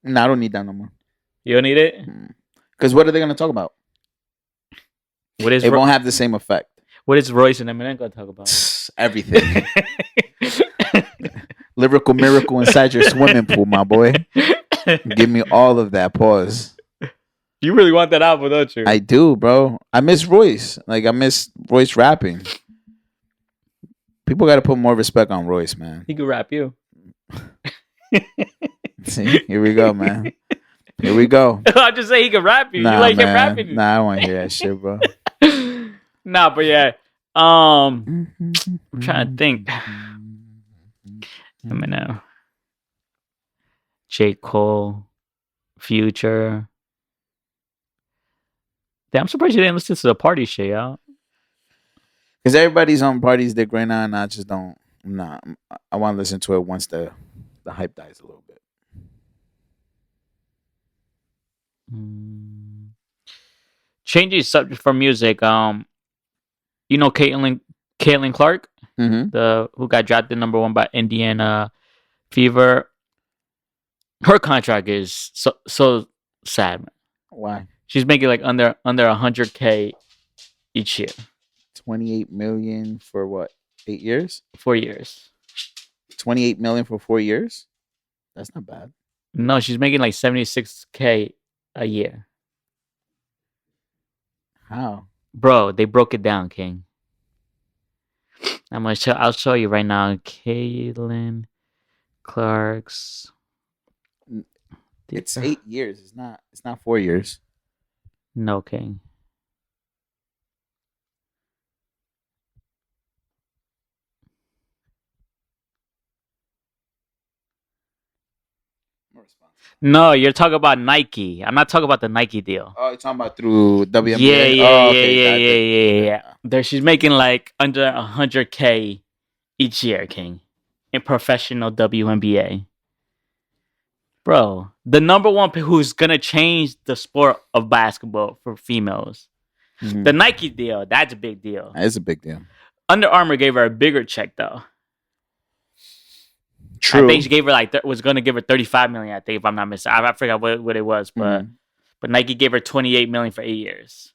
No, I don't need that no more. You don't need it. Because what are they gonna talk about? What is It won't have the same effect. what is Royce and Eminem gonna talk about? Everything. Lyrical miracle inside your swimming pool, my boy. Give me all of that. Pause. You really want that album, don't you? I do, bro. I miss Royce. Like I miss Royce rapping. People got to put more respect on Royce, man. He could rap you. See, here we go, man. Here we go. I'll just say he could rap you. Nah, You like man. him rapping you. Nah, I don't want to hear that shit, bro. Nah, but yeah. I'm trying to think. Eminem, J. Cole, Future. Damn, I'm surprised you didn't listen to the party shit, y'all. Because everybody's on parties dick right now, and I just don't. Nah, I want to listen to it once the hype dies a little bit. Changing subject from music. Caitlin Clark, Mm-hmm. the who got drafted number 1 by Indiana Fever. Her contract is so sad, man. Why? She's making like under 100K each year, 28 million for what? 8 years? 4 years. 28 million for 4 years? That's not bad. No, she's making like 76K a year. How? Bro, they broke it down, King. I'll show you right now. Caitlin Clark's. It's 8 years. It's not 4 years. No, King. No, you're talking about Nike. I'm not talking about the Nike deal. Oh, you're talking about through WNBA? Yeah. Oh, okay. Yeah. There, she's making like under 100K each year, King, in professional WNBA. Bro, the number 1 who's gonna change the sport of basketball for females. Mhm. The Nike deal, that's a big deal. It's a big deal. Under Armour gave her a bigger check though. True. I think she gave her was gonna give her 35 million. I think if I'm not mistaken, I forgot what it was, but Nike gave her 28 million for 8 years.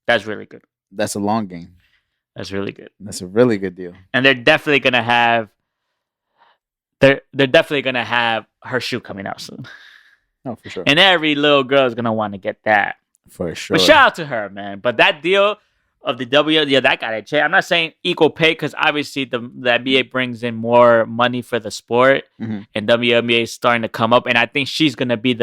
That's really good. That's a long game. That's really good. That's a really good deal. And they're definitely gonna have. They're definitely gonna have her shoe coming out soon. Oh, for sure. And every little girl is gonna want to get that. For sure. But shout out to her, man. But that deal of the that got a check. I'm not saying equal pay because obviously the NBA brings in more money for the sport, and WNBA is starting to come up. And I think she's gonna be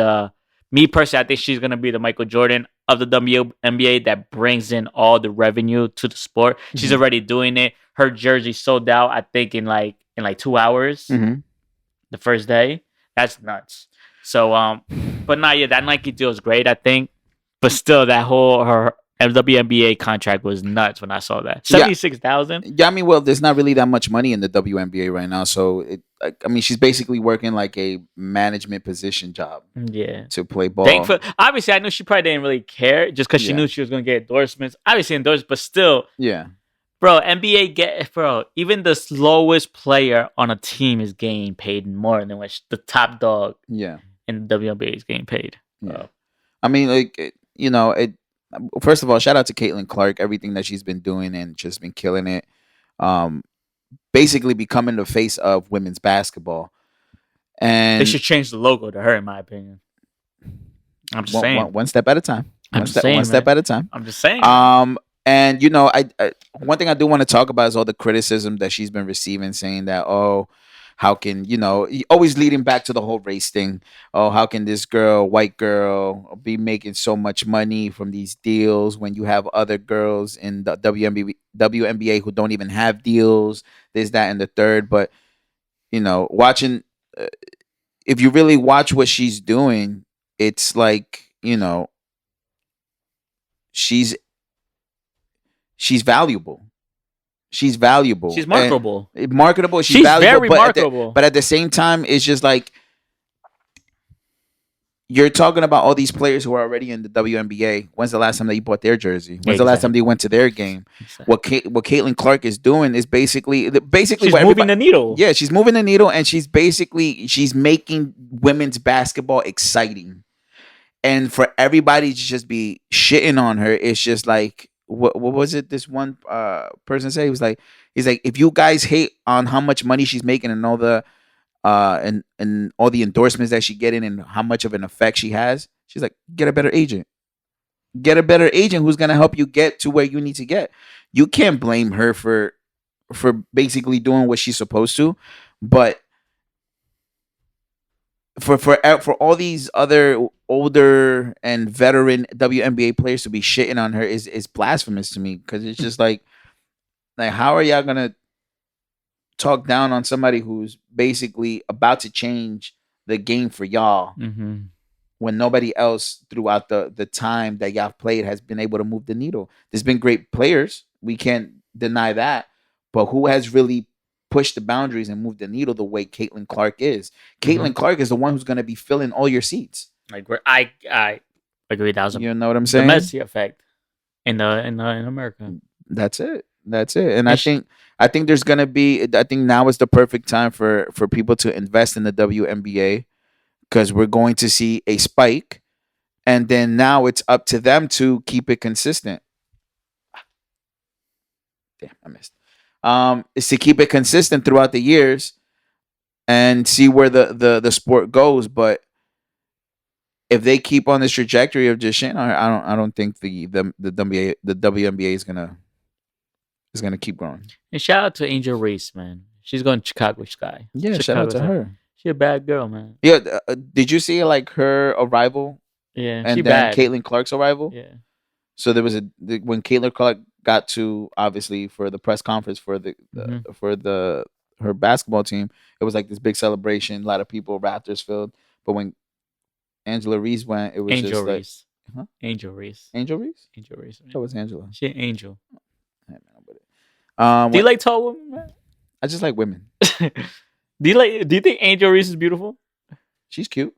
me personally. I think she's gonna be the Michael Jordan of the WNBA that brings in all the revenue to the sport. She's already doing it. Her jersey sold out. I think in like 2 hours. The first day. That's nuts. So but that Nike deal is great, I think. But still, that whole her WNBA contract was nuts when I saw that. 76,000. Yeah, I mean, well, there's not really that much money in the WNBA right now, so she's basically working like a management position job. Yeah, to play ball. Obviously, I knew she probably didn't really care just because she knew she was going to get endorsements. Obviously, endorsed, but still. Yeah. Bro, even the slowest player on a team is getting paid more than what the top dog in the WNBA is getting paid. Yeah. I mean, first of all, shout out to Caitlin Clark, everything that she's been doing and just been killing it. Basically becoming the face of women's basketball. They And should change the logo to her, in my opinion. I'm just saying. one step at a time. I'm just saying, One step man. at a time. I'm just saying, man. And I one thing I do want to talk about is all the criticism that she's been receiving, saying that, oh, how can always leading back to the whole race thing. Oh, how can this girl, white girl, be making so much money from these deals when you have other girls in the WNBA who don't even have deals? This, that, and the third. But watching, if you really watch what she's doing, it's like she's she's valuable. She's valuable. She's marketable. Marketable. She's She's valuable, very marketable. but at the same time, it's just like you're talking about all these players who are already in the WNBA. When's the last time that you bought their jersey? When's the last time they went to their game? Exactly. What Caitlin Clark is doing is basically she's moving the needle. Yeah, she's moving the needle, and she's making women's basketball exciting. And for everybody to just be shitting on her, it's just like, what was it? This one person said, he's like, if you guys hate on how much money she's making and all the and all the endorsements that she's getting and how much of an effect she has, she's like, get a better agent. Get a better agent who's gonna help you get to where you need to get. You can't blame her for basically doing what she's supposed to, but for all these other older and veteran WNBA players to be shitting on her is blasphemous to me, because it's just like how are y'all gonna talk down on somebody who's basically about to change the game for y'all, when nobody else throughout the time that y'all played has been able to move the needle? There's been great players, we can't deny that, but who has really pushed the boundaries and moved the needle the way Caitlin Clark is? Caitlin Clark is the one who's going to be filling all your seats. I agree. You know what I'm saying? The Messi effect in America. That's it. And I think there's gonna be. I think now is the perfect time for people to invest in the WNBA, because we're going to see a spike, and then now it's up to them to keep it consistent. Damn, I missed. Is to keep it consistent throughout the years and see where the sport goes. But if they keep on this trajectory of just shit, I don't think the WNBA is gonna keep growing. And shout out to Angel Reese, man. She's going to Chicago Sky. Yeah, shout out to her. She's a bad girl, man. Yeah, did you see like her arrival? Yeah, and she then bad. Caitlin Clark's arrival. Yeah. So there was when Caitlin Clark got to, obviously, for the press conference for her basketball team, it was like this big celebration, a lot of people, Raptors filled. But when Angela Reese went, it was Angel just Reese. Like, Angel Reese. Angel Reese. Angel Reese. That was Angela. She an angel. Do you like tall women, man? I just like women. Do you think Angel Reese is beautiful? She's cute.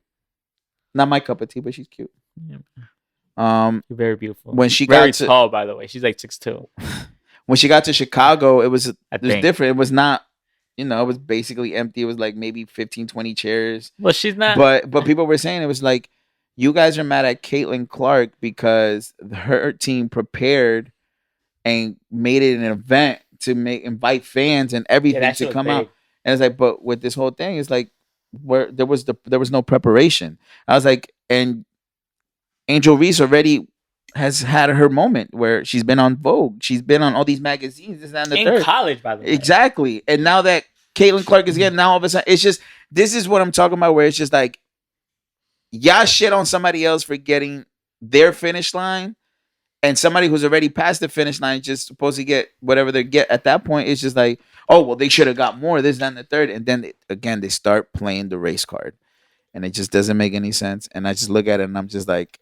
Not my cup of tea, but she's cute. Yeah. Very beautiful. When she very got tall, by the way, she's like 6'2". When she got to Chicago, it was different. It was not, it was basically empty. It was like maybe 15, 20 chairs. Well, she's not. But people were saying, it was like, you guys are mad at Caitlin Clark because her team prepared and made it an event to invite fans and everything to come out. And it's like, but with this whole thing, it's like, where there was no preparation. I was like, and Angel Reese already has had her moment where she's been on Vogue, she's been on all these magazines, this, that, and the third. College, by the way. Exactly. And now that Caitlin Clark is getting, now all of a sudden, it's just, this is what I'm talking about, where it's just like, y'all shit on somebody else for getting their finish line, and somebody who's already past the finish line just supposed to get whatever they get at that point. It's just like, oh, well, they should have got more, this, that, and the third. And then, again, they start playing the race card. And it just doesn't make any sense. And I just look at it and I'm just like,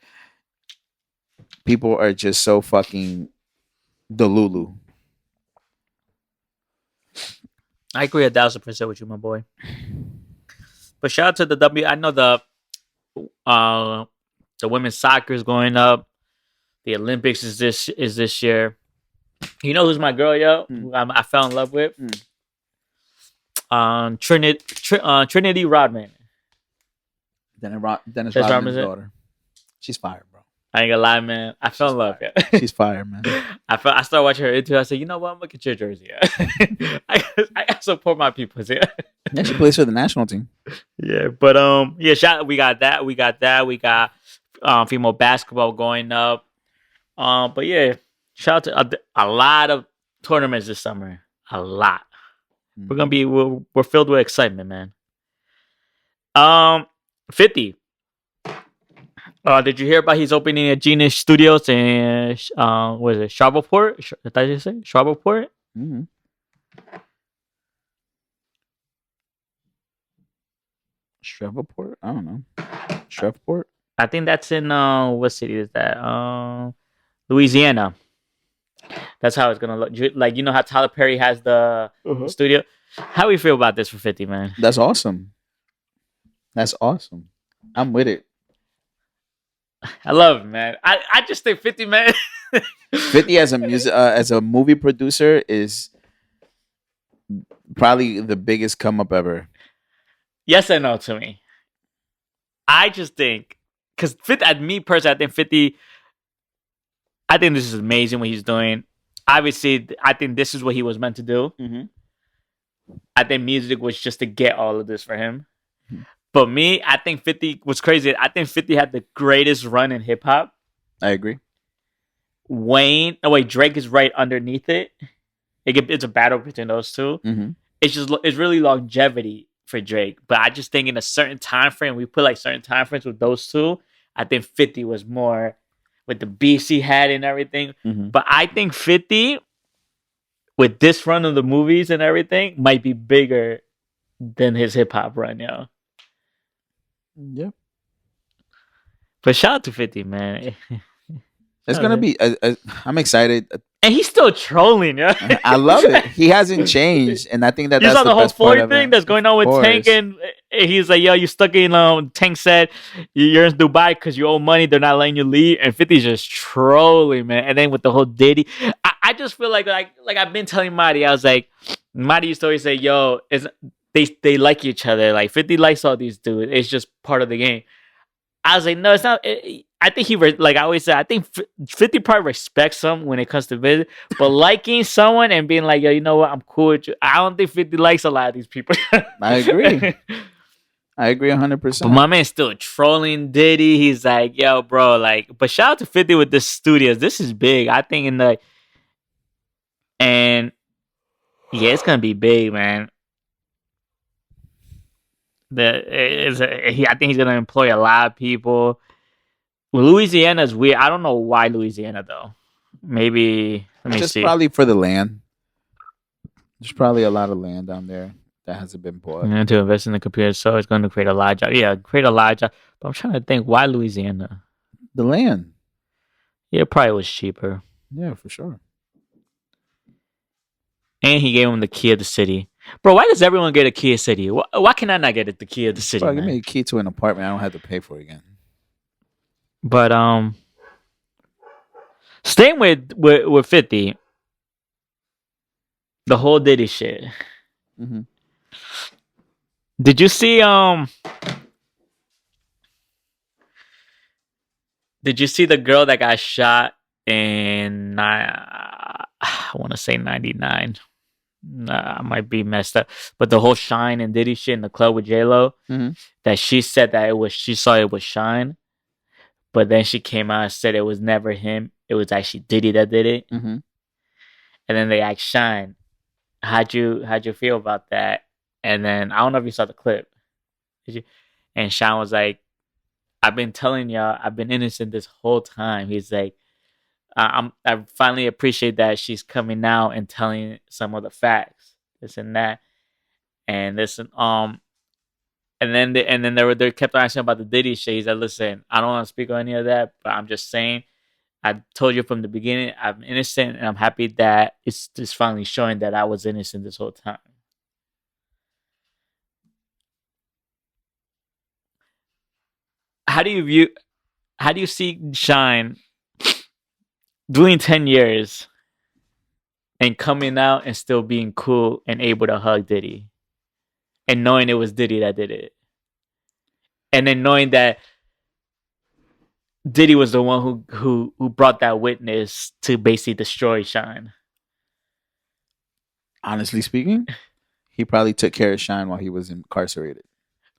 people are just so fucking delulu. I agree 1,000% with you, my boy. But shout out to the W. I know the women's soccer is going up. The Olympics is this year. You know who's my girl, yo? I fell in love with? Trinity Rodman. Dennis Rodman's daughter. She's fire, bro. I ain't gonna lie, man. I fell She's in love. fire. Yeah. She's fire, man. I started watching her into. I said, you know what? I'm looking at your jersey. Yeah. I support my people. Yeah. Yeah, she plays for the national team. Yeah, but yeah. We got that. We got that. We got female basketball going up. But yeah, shout out to a lot of tournaments this summer. A lot. We're filled with excitement, man. 50. Did you hear about he's opening a Genius Studios in what is it, Shreveport? Did I just say Shreveport? Mm-hmm. Shreveport? I don't know. Shreveport? I think that's in what city is that? Louisiana. That's how it's gonna look. Like, you know how Tyler Perry has the studio. How do we feel about this for 50, man? That's awesome. That's awesome. I'm with it. I love it, man. I just think 50, man. 50 as a movie producer is probably the biggest come up ever. Yes and no to me. I just think, because me personally, I think 50. I think this is amazing what he's doing. Obviously, I think this is what he was meant to do. Mm-hmm. I think music was just to get all of this for him. Mm-hmm. But me, I think 50 was crazy. I think 50 had the greatest run in hip hop. I agree. Drake is right underneath it. It's a battle between those two. Mm-hmm. It's really longevity for Drake. But I just think in a certain time frame, we put like certain time frames with those two. I think 50 was more with the beats he had and everything. Mm-hmm. But I think 50, with this run of the movies and everything, might be bigger than his hip hop run, yo. Yeah. But shout out to 50, man. It's gonna be. I'm excited, and he's still trolling. Yeah, I love it. He hasn't changed, and I think that's the whole best part Floyd thing that's going on with Tank, and he's like, "Yo, you stuck in." Tank said, "You're in Dubai because you owe money. They're not letting you leave." And 50's just trolling, man. And then with the whole Diddy, I just feel like I've been telling Marty, I was like, Marty used to always say, "Yo, they like each other. Like 50 likes all these dudes. It's just part of the game." I was like, no, it's not. I think like I always say, I think 50 probably respects him when it comes to business, but liking someone and being like, yo, you know what, I'm cool with you. I don't think 50 likes a lot of these people. I agree. I agree 100%. But my man's still trolling Diddy. He's like, yo, bro, like, but shout out to 50 with the studios. This is big. I think and yeah, it's gonna be big, man. I think he's gonna employ a lot of people. Louisiana's weird. I don't know why Louisiana though. Maybe let me see. Probably for the land. There's probably a lot of land down there that hasn't been bought. To invest in the computer, so it's going to create a lot of jobs. Yeah, create a lot of jobs. But I'm trying to think, why Louisiana? The land. Yeah, it probably was cheaper. Yeah, for sure. And he gave him the key of the city. Bro, why does everyone get a key of the city? Why can I not get the key of the city? Bro, give me a key to an apartment. I don't have to pay for it again. But staying with 50, the whole Diddy shit. Mm-hmm. Did you see the girl that got shot in I want to say 99? I might be messed up, but the whole Shine and Diddy shit in the club with J-Lo, mm-hmm. that she said that she saw it was Shine, but then she came out and said it was never him. It was actually Diddy that did it. Mm-hmm. And then they asked Shine, how'd you feel about that? And then I don't know if you saw the clip. Did you? And Shine was like, I've been telling y'all, I've been innocent this whole time. He's like, I finally appreciate that she's coming out and telling some of the facts, this and that, and listen. And then they kept asking about the Diddy shit. He said, "Listen, I don't want to speak on any of that, but I'm just saying, I told you from the beginning, I'm innocent, and I'm happy that it's just finally showing that I was innocent this whole time." How do you see Shine doing 10 years and coming out and still being cool and able to hug Diddy and knowing it was Diddy that did it, and then knowing that Diddy was the one who brought that witness to basically destroy Shine. Honestly speaking, he probably took care of Shine while he was incarcerated.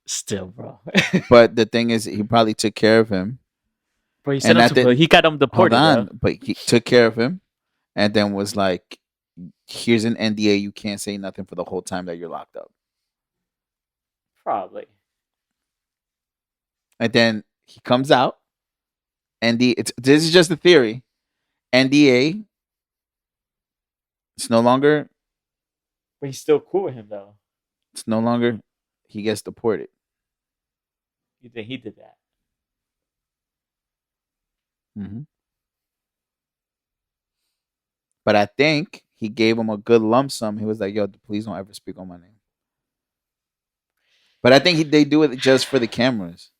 Still, bro. But the thing is, he probably took care of him, Bro, he and sent him that to didn't he got him hold deported, bro. on. But he took care of him, and then was like, "Here's an NDA. You can't say nothing for the whole time that you're locked up." Probably. And then he comes out. This is just a theory. NDA. It's no longer. But he's still cool with him though. It's no longer. He gets deported. You think he did that? Mm-hmm. But I think he gave him a good lump sum. He was like, "Yo, please don't ever speak on my name." But I think they do it just for the cameras.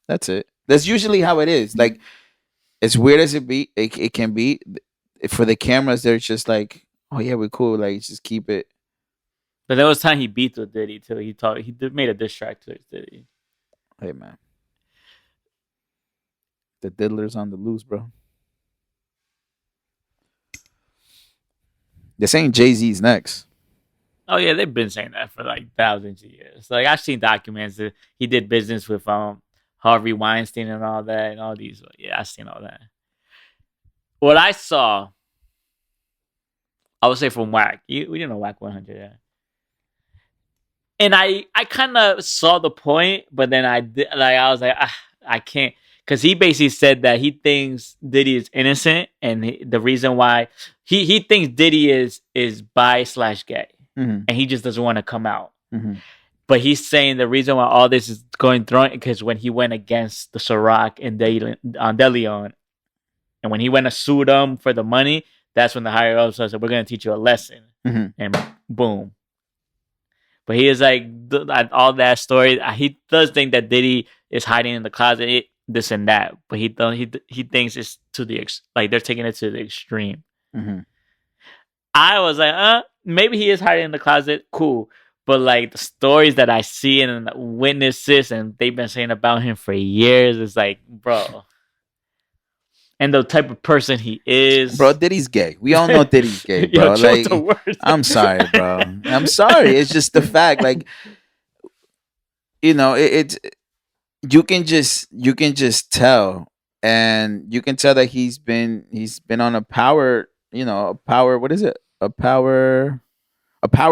That's it. That's usually how it is. Like, as weird as it can be, for the cameras, they're just like, "Oh yeah, we're cool. Like, just keep it." But there was time he beat the Diddy too. He made a diss track to Diddy. Hey man, the diddler's on the loose, bro. They're saying Jay-Z's next. Oh yeah, they've been saying that for like thousands of years. Like I've seen documents that he did business with Harvey Weinstein and all that and all these. Yeah, I've seen all that. What I saw, I would say from Whack. We didn't know Whack 100. Yeah. And I kind of saw the point, but then I was like, I can't, because he basically said that he thinks Diddy is innocent, and the reason why he thinks Diddy is bi/gay, Mm-hmm. and he just doesn't want to come out. Mm-hmm. But he's saying the reason why all this is going through because when he went against the Ciroc and De Leon, and when he went to sue them for the money, that's when the higher ups said, "We're going to teach you a lesson," Mm-hmm. and boom. But he is like all that story. He does think that Diddy is hiding in the closet, this and that. But he thinks it's to the like they're taking it to the extreme. Mm-hmm. I was like, maybe he is hiding in the closet. Cool. But like the stories that I see and witnesses and they've been saying about him for years, it's like, bro. And the type of person he is, bro. Diddy's gay. We all know Diddy's gay, bro. Yo, like, I'm sorry, bro. I'm sorry. It's just the fact. Like, you know, it's you can just tell, and you can tell that he's been on a power. You know, a power. What is it? A power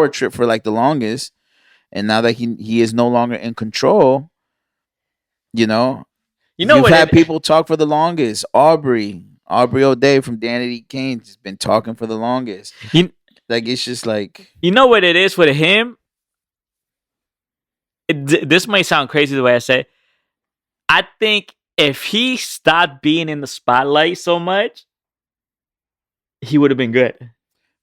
trip for like the longest, and now that he is no longer in control. You know, you've had people talk for the longest. Aubrey O'Day from Danity Kane has been talking for the longest. Like, it's just like, you know what it is with him. This might sound crazy the way I say it. I think if he stopped being in the spotlight so much, he would have been good.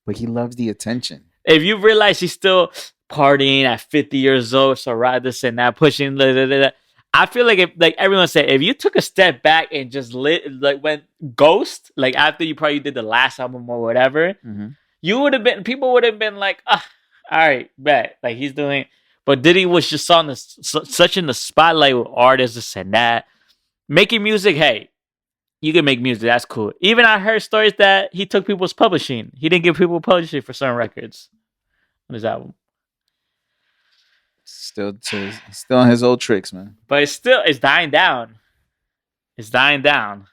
But he loves the attention. If you realize he's still partying at 50 years old, so right this and that, pushing, I feel like if, like everyone said, if you took a step back and just went ghost, like after you probably did the last album or whatever, mm-hmm. you would have been, people would have been like, all right, bet, like he's doing. But Diddy was just on such in the spotlight with artists, this and that, making music. Hey, you can make music, that's cool. Even I heard stories that he took people's publishing. He didn't give people publishing for certain records on his album. Still on his old tricks, man. But it's dying down. It's dying down.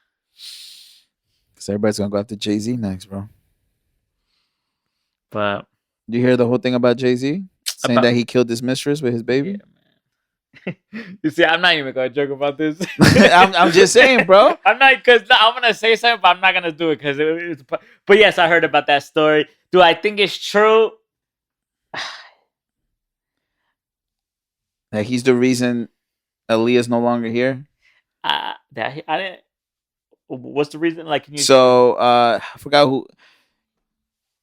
Because everybody's gonna go after Jay-Z next, bro. But you hear the whole thing about Jay-Z saying that he killed his mistress with his baby? Yeah, you see, I'm not even gonna joke about this. I'm just saying, bro. I'm not, because I'm gonna say something, but I'm not gonna do it because but yes, I heard about that story. Do I think it's true? That he's the reason Aaliyah's no longer here? I didn't. What's the reason? Like, can you? So I forgot who.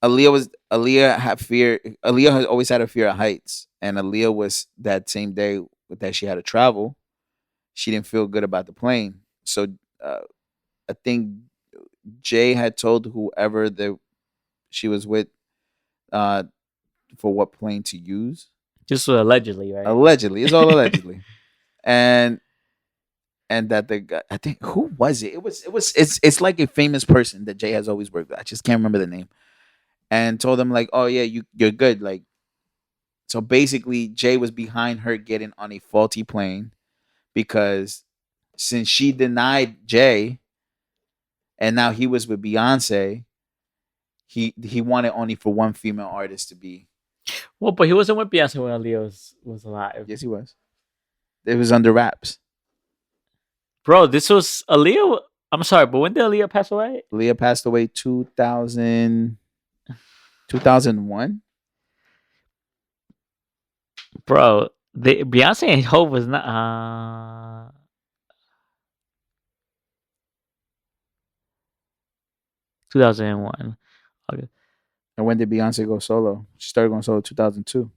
Aaliyah had fear. Aaliyah has always had a fear of heights, and Aaliyah was that same day that she had to travel. She didn't feel good about the plane, so I think Jay had told whoever that she was with for what plane to use. Just allegedly, right? Allegedly, it's all allegedly, and and that the guy, I think, who was it? It's like a famous person that Jay has always worked with. I just can't remember the name. And told him like, oh yeah, you're good. Like, so basically, Jay was behind her getting on a faulty plane because since she denied Jay and now he was with Beyonce, he wanted only for one female artist to be. Well, but he wasn't with Beyonce when Aaliyah was alive. Yes, he was. It was under wraps. Bro, this was Aaliyah. I'm sorry, but when did Aaliyah pass away? Leah passed away 2001. Bro, the Beyonce and Hope was not 2001. Okay. And when did Beyonce go solo? She started going solo 2002.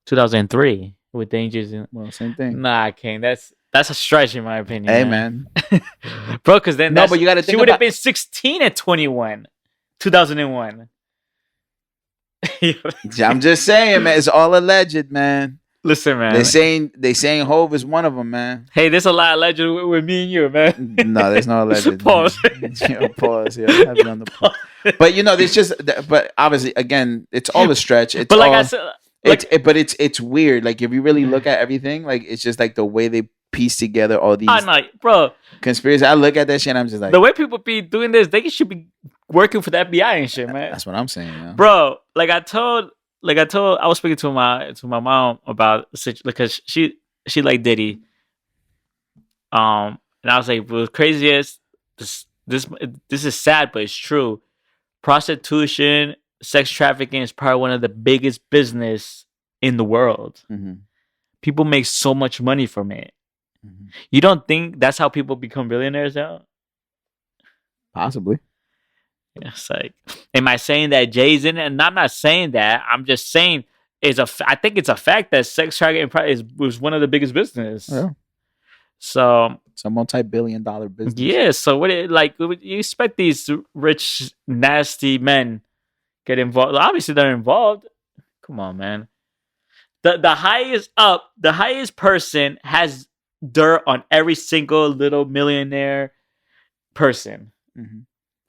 2003 with Dangers in. Well, same thing. Nah, King, that's a stretch in my opinion. Hey, man. man. Bro, because then No, but you got to she think would have about. been 16 at 21, 2001. I'm just saying, man. It's all alleged, man. Listen, man. They saying Hove is one of them, man. Hey, there's a lot of legend with me and you, man. No, there's no alleged. Pause. Yo, pause. Yeah, have it on the pause. But there's just. But obviously, again, it's all a stretch. It's but like all, I said, like, but it's weird. Like if you really look at everything, like it's just like the way they piece together all these I'm like, bro, conspiracies. I look at that shit and I'm just like, the way people be doing this, they should be working for the FBI and shit, man. that's what I'm saying, man. Bro, I was speaking to my mom about because she like Diddy, and I was like, "What's craziest? This is sad, but it's true. Prostitution, sex trafficking is probably one of the biggest business in the world. Mm-hmm. People make so much money from it. Mm-hmm. You don't think that's how people become billionaires now? Possibly. It's like, am I saying that Jay's in it? And I'm not saying that. I'm just saying I think it's a fact that sex trafficking was one of the biggest business. Yeah. So it's a multi-billion-dollar business. Yeah. So what you expect these rich, nasty men get involved? Obviously, they're involved. Come on, man. The highest person has dirt on every single little millionaire person. Mm-hmm.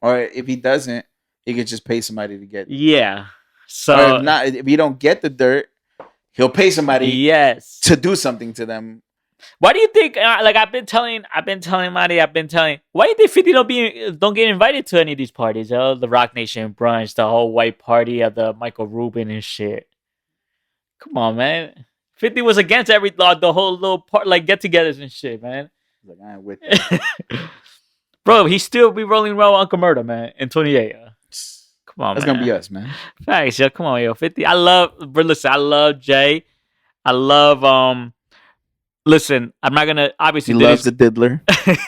Or if he doesn't, he could just pay somebody to get. Yeah. So or if you don't get the dirt, he'll pay somebody. Yes. To do something to them. Why do you think? Like I've been telling Marty, why do you think 50 don't get invited to any of these parties? The Rock Nation brunch, the whole white party of the Michael Rubin and shit. Come on, man. 50 was against the whole little part, like get-togethers and shit, man. Like I ain't with that. Bro, he still be rolling around with Uncle Murda, man, in 28. Come on, That's man. gonna be us, man. Facts, yo. Come on, yo. 50. I love Jay. I love listen, I'm not gonna obviously he loves the diddler.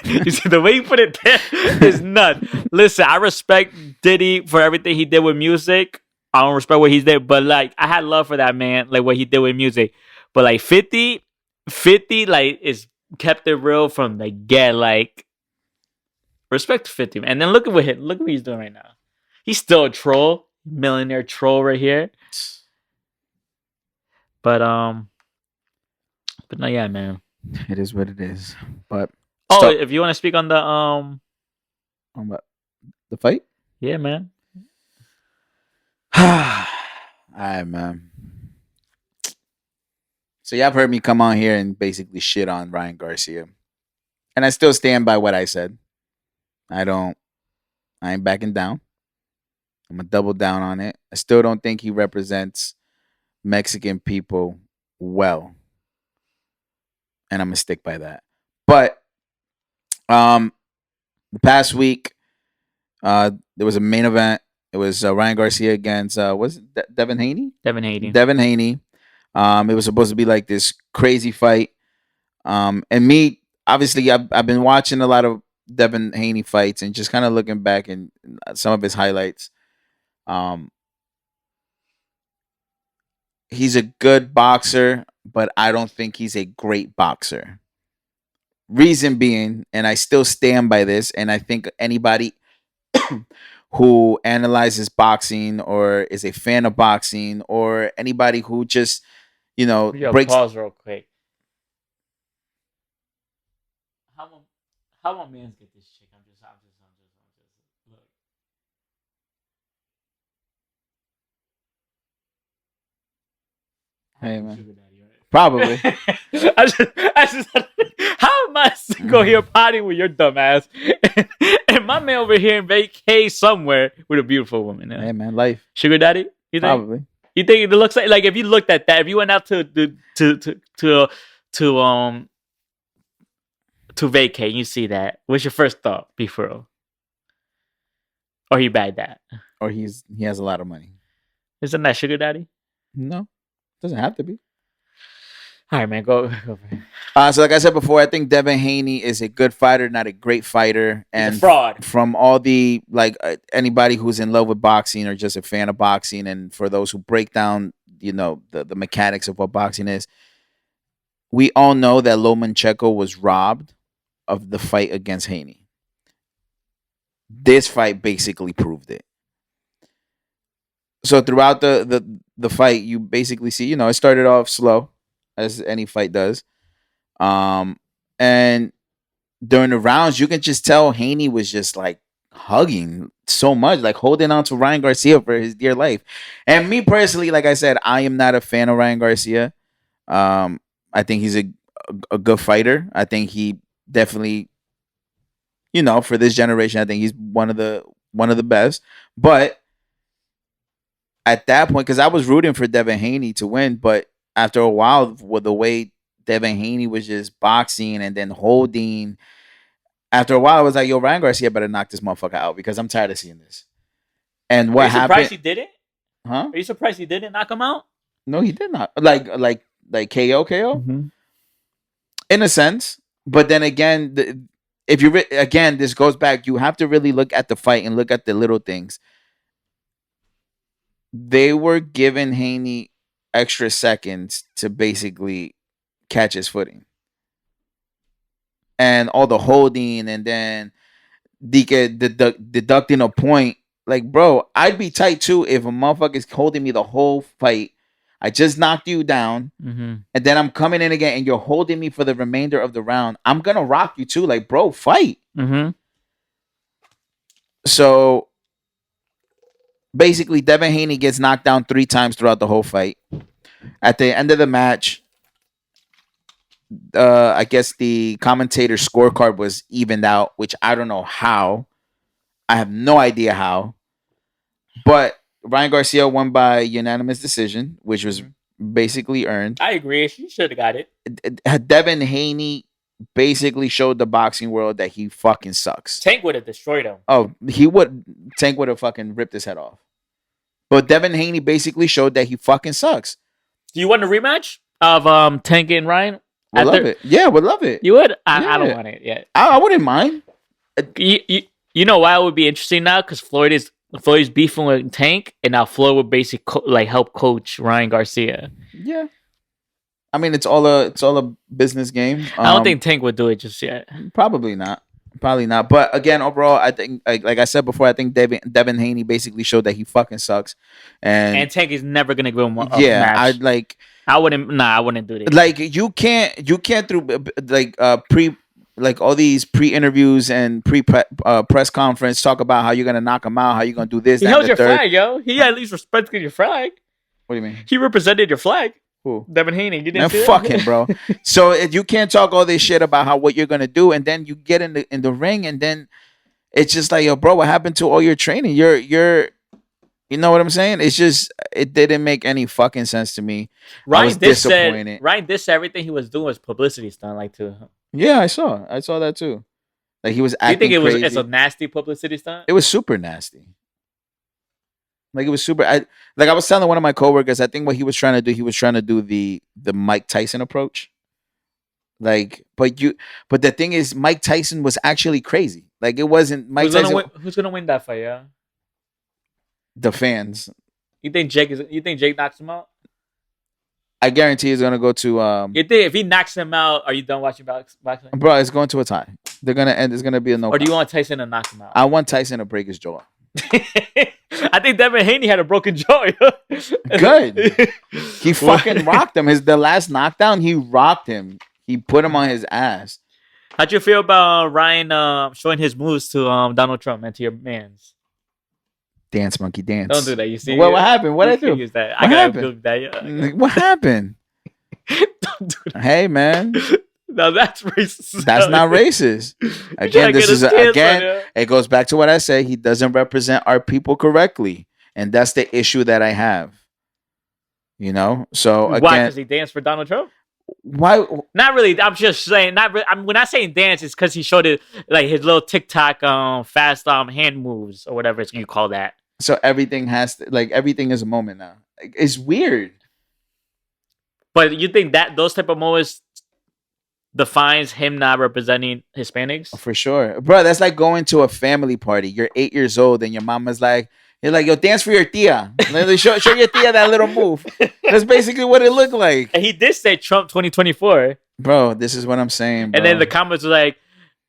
You see the way you put it there is nuts. Listen, I respect Diddy for everything he did with music. I don't respect what he did, but like I had love for that man, like what he did with music. But like 50 like is kept it real from the get. Like respect to 50, man. And then look at what he's doing right now. He's still a troll, millionaire troll right here. But no, yeah, man. It is what it is. But if you want to speak on the on what? The fight? Yeah, man. All right, man. So y'all have heard me come on here and basically shit on Ryan Garcia. And I still stand by what I said. I ain't backing down. I'm gonna double down on it. I still don't think he represents Mexican people well. And I'm gonna stick by that. But the past week, there was a main event. It was Ryan Garcia against was it Devin Haney? Devin Haney. Devin Haney. It was supposed to be like this crazy fight. And me, obviously, I've been watching a lot of Devin Haney fights and just kind of looking back and some of his highlights. He's a good boxer, but I don't think he's a great boxer. Reason being, and I still stand by this, and I think anybody who analyzes boxing or is a fan of boxing, or anybody who just, Yo, breaks. pause real quick. How my how my man's get this chick? I'm just look. Hey, Have man. sugar daddy, right? Probably. I just, how am I go here potting with your dumb ass, and my man over here in vacay somewhere with a beautiful woman? Hey, man, life. Sugar daddy? You think? Probably. You think it looks like if you looked at that, if you went out to to vacay, and you see that, what's your first thought? Be for real, or he bagged that? Or he has a lot of money. Isn't that sugar daddy? No, doesn't have to be. All right, man, go for it. So like I said before, I think Devin Haney is a good fighter, not a great fighter, and He's a fraud. From all the anybody who's in love with boxing or just a fan of boxing, and for those who break down, the mechanics of what boxing is, we all know that Lomachenko was robbed of the fight against Haney. This fight basically proved it. So throughout the fight, you basically see, it started off slow, as any fight does. And during the rounds, you can just tell Haney was just like hugging so much, like holding on to Ryan Garcia for his dear life. And me personally, like I said, I am not a fan of Ryan Garcia. I think he's a good fighter. I think he definitely, for this generation, I think he's one of the best. But at that point, because I was rooting for Devin Haney to win, but after a while, with the way Devin Haney was just boxing and then holding, after a while, I was like, yo, Ryan Garcia better knock this motherfucker out, because I'm tired of seeing this. And what happened? Are you surprised he didn't? Huh? Are you surprised he didn't knock him out? No, he did not. Like KO. Mm-hmm. In a sense. But then again, if you again, this goes back, you have to really look at the fight and look at the little things. They were giving Haney extra seconds to basically catch his footing. And all the holding, and then deducting a point. Like, bro, I'd be tight too if a motherfucker is holding me the whole fight. I just knocked you down, and then I'm coming in again, and you're holding me for the remainder of the round. I'm gonna rock you too. Like, bro, fight. So basically, Devin Haney gets knocked down 3 times throughout the whole fight. At the end of the match, I guess the commentator scorecard was evened out, which I don't know how. I have no idea how. But Ryan Garcia won by unanimous decision, which was basically earned. I agree. She should have got it. Devin Haney basically showed the boxing world that he fucking sucks. Tank would have destroyed him. Oh, Tank would have fucking ripped his head off. But Devin Haney basically showed that he fucking sucks. Do you want a rematch of Tank and Ryan? Would love it. Yeah, would love it. You would? I don't want it yet. I wouldn't mind. You know why it would be interesting now? Because Floyd's beefing with Tank, and now Floyd would basically help coach Ryan Garcia. Yeah. I mean, it's all a business game. I don't think Tank would do it just yet. Probably not. But again, overall, I think, like I said before, I think Devin Haney basically showed that he fucking sucks, and Tank is never gonna give him a match. I wouldn't do this. Like, you can't through all these pre-interviews and press conference talk about how you're gonna knock him out, how you're gonna do this. He held your flag, yo. He at least respected your flag. What do you mean? He represented your flag. Who? Devin Haney. You didn't see fuck him, bro. So you can't talk all this shit about what you're gonna do, and then you get in the ring, and then it's just like, yo, bro, what happened to all your training? You're you know what I'm saying? It's just, it didn't make any fucking sense to me. I was disappointed. Ryan did everything he was doing was publicity stunt, like too. Yeah, I saw that too. Like, he was acting. Do you think crazy. It's a nasty publicity stunt? It was super nasty. Like, it was super. I was telling one of my coworkers, I think what he was trying to do the Mike Tyson approach. Like, but the thing is, Mike Tyson was actually crazy. Like, it wasn't Mike Tyson. Who's gonna win that fight? Yeah, the fans. You think Jake knocks him out? I guarantee he's gonna go to. You think if he knocks him out, are you done watching boxing? Bro, it's going to a tie. They're gonna end. It's gonna be a no. Or do you want Tyson to knock him out? I want Tyson to break his jaw. I think Devin Haney had a broken jaw. Good. He What- fucking rocked him. The last knockdown, he rocked him. He put him on his ass. How'd you feel about Ryan showing his moves to Donald Trump and to your mans? Dance, monkey, dance. Don't do that. You see, What happened? What you I can do? use that. What I gotta happened? build that. Yeah. What happened? Don't do that. Hey, man. No, that's racist. That's not racist. Again, this is it goes back to what I say. He doesn't represent our people correctly, and that's the issue that I have. You know, so Why? again, Because he danced for Donald Trump? why? Not really. I'm just saying. Not. Really, we're not saying dance. It's because he showed it like his little TikTok fast hand moves or whatever you call that. So everything has to, like, everything is a moment now. It's weird. But you think that those type of moments defines him not representing Hispanics? For sure, bro. That's like going to a family party. You're 8 years old, and your mama's like, "You're like, yo, dance for your tia. Show your tia that little move." That's basically what it looked like. And he did say Trump 2024. Bro, this is what I'm saying, bro. And then the comments were like,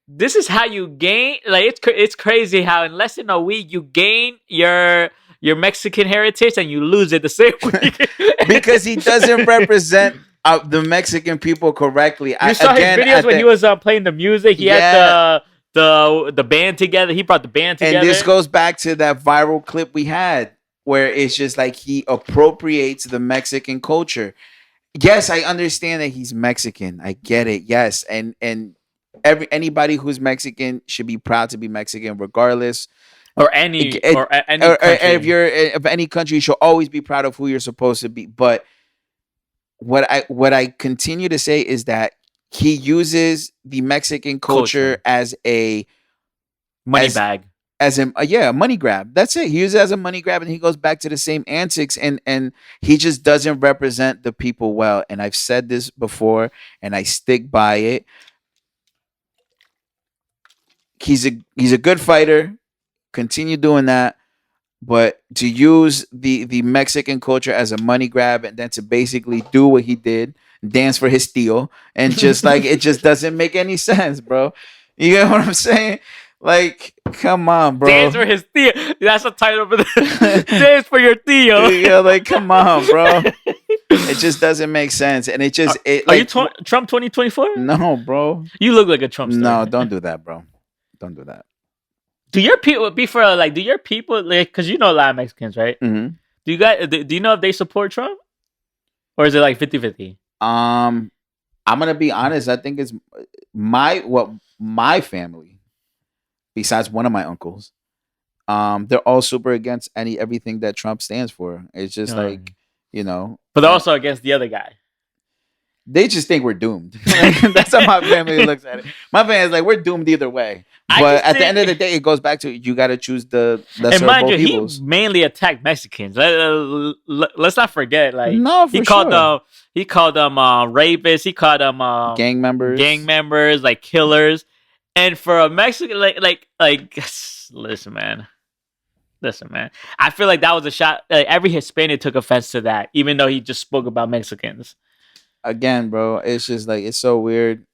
"This is how you gain." Like it's crazy how in less than a week you gain your Mexican heritage and you lose it the same week because he doesn't represent the Mexican people correctly. You saw his videos when he was playing the music. He had the band together. He brought the band together. And this goes back to that viral clip we had where it's just like he appropriates the Mexican culture. Yes, I understand that he's Mexican. I get it. Yes, and anybody who's Mexican should be proud to be Mexican, regardless. Or any country. If you're of any country, you should always be proud of who you're supposed to be. But what I continue to say is that he uses the Mexican culture as a money bag. As a money grab. That's it. He uses it as a money grab, and he goes back to the same antics, and he just doesn't represent the people well. And I've said this before, and I stick by it. He's a good fighter. Continue doing that. But to use the Mexican culture as a money grab and then to basically do what he did, dance for his steel, and just like it just doesn't make any sense, bro. You get what I'm saying? Like, come on, bro. Dance for his Theo. That's the title for the Dance for your Theo. Yeah, like, come on, bro. It just doesn't make sense, and it just Are you Trump 2024? No, bro. You look like a Trump star. No, don't do that, bro. Don't do that. Do your people do your people like because you know a lot of Mexicans, right? Mm-hmm. Do you know if they support Trump, or is it like 50-50? I'm gonna be honest. I think it's my family, besides one of my uncles, they're all super against everything that Trump stands for. It's just like, you know, but they're also against the other guy. They just think we're doomed. That's how my family looks at it. My family is like, we're doomed either way. But at the end of the day, it goes back to you got to choose the lesser and mind of both you, evils. he mainly attacked Mexicans. Let's not forget, like, no, for he sure. called them rapists. He called them gang members, like killers. And for a Mexican, like, listen, man. I feel like that was a shot. Like, every Hispanic took offense to that, even though he just spoke about Mexicans. Again, bro, it's just like it's so weird.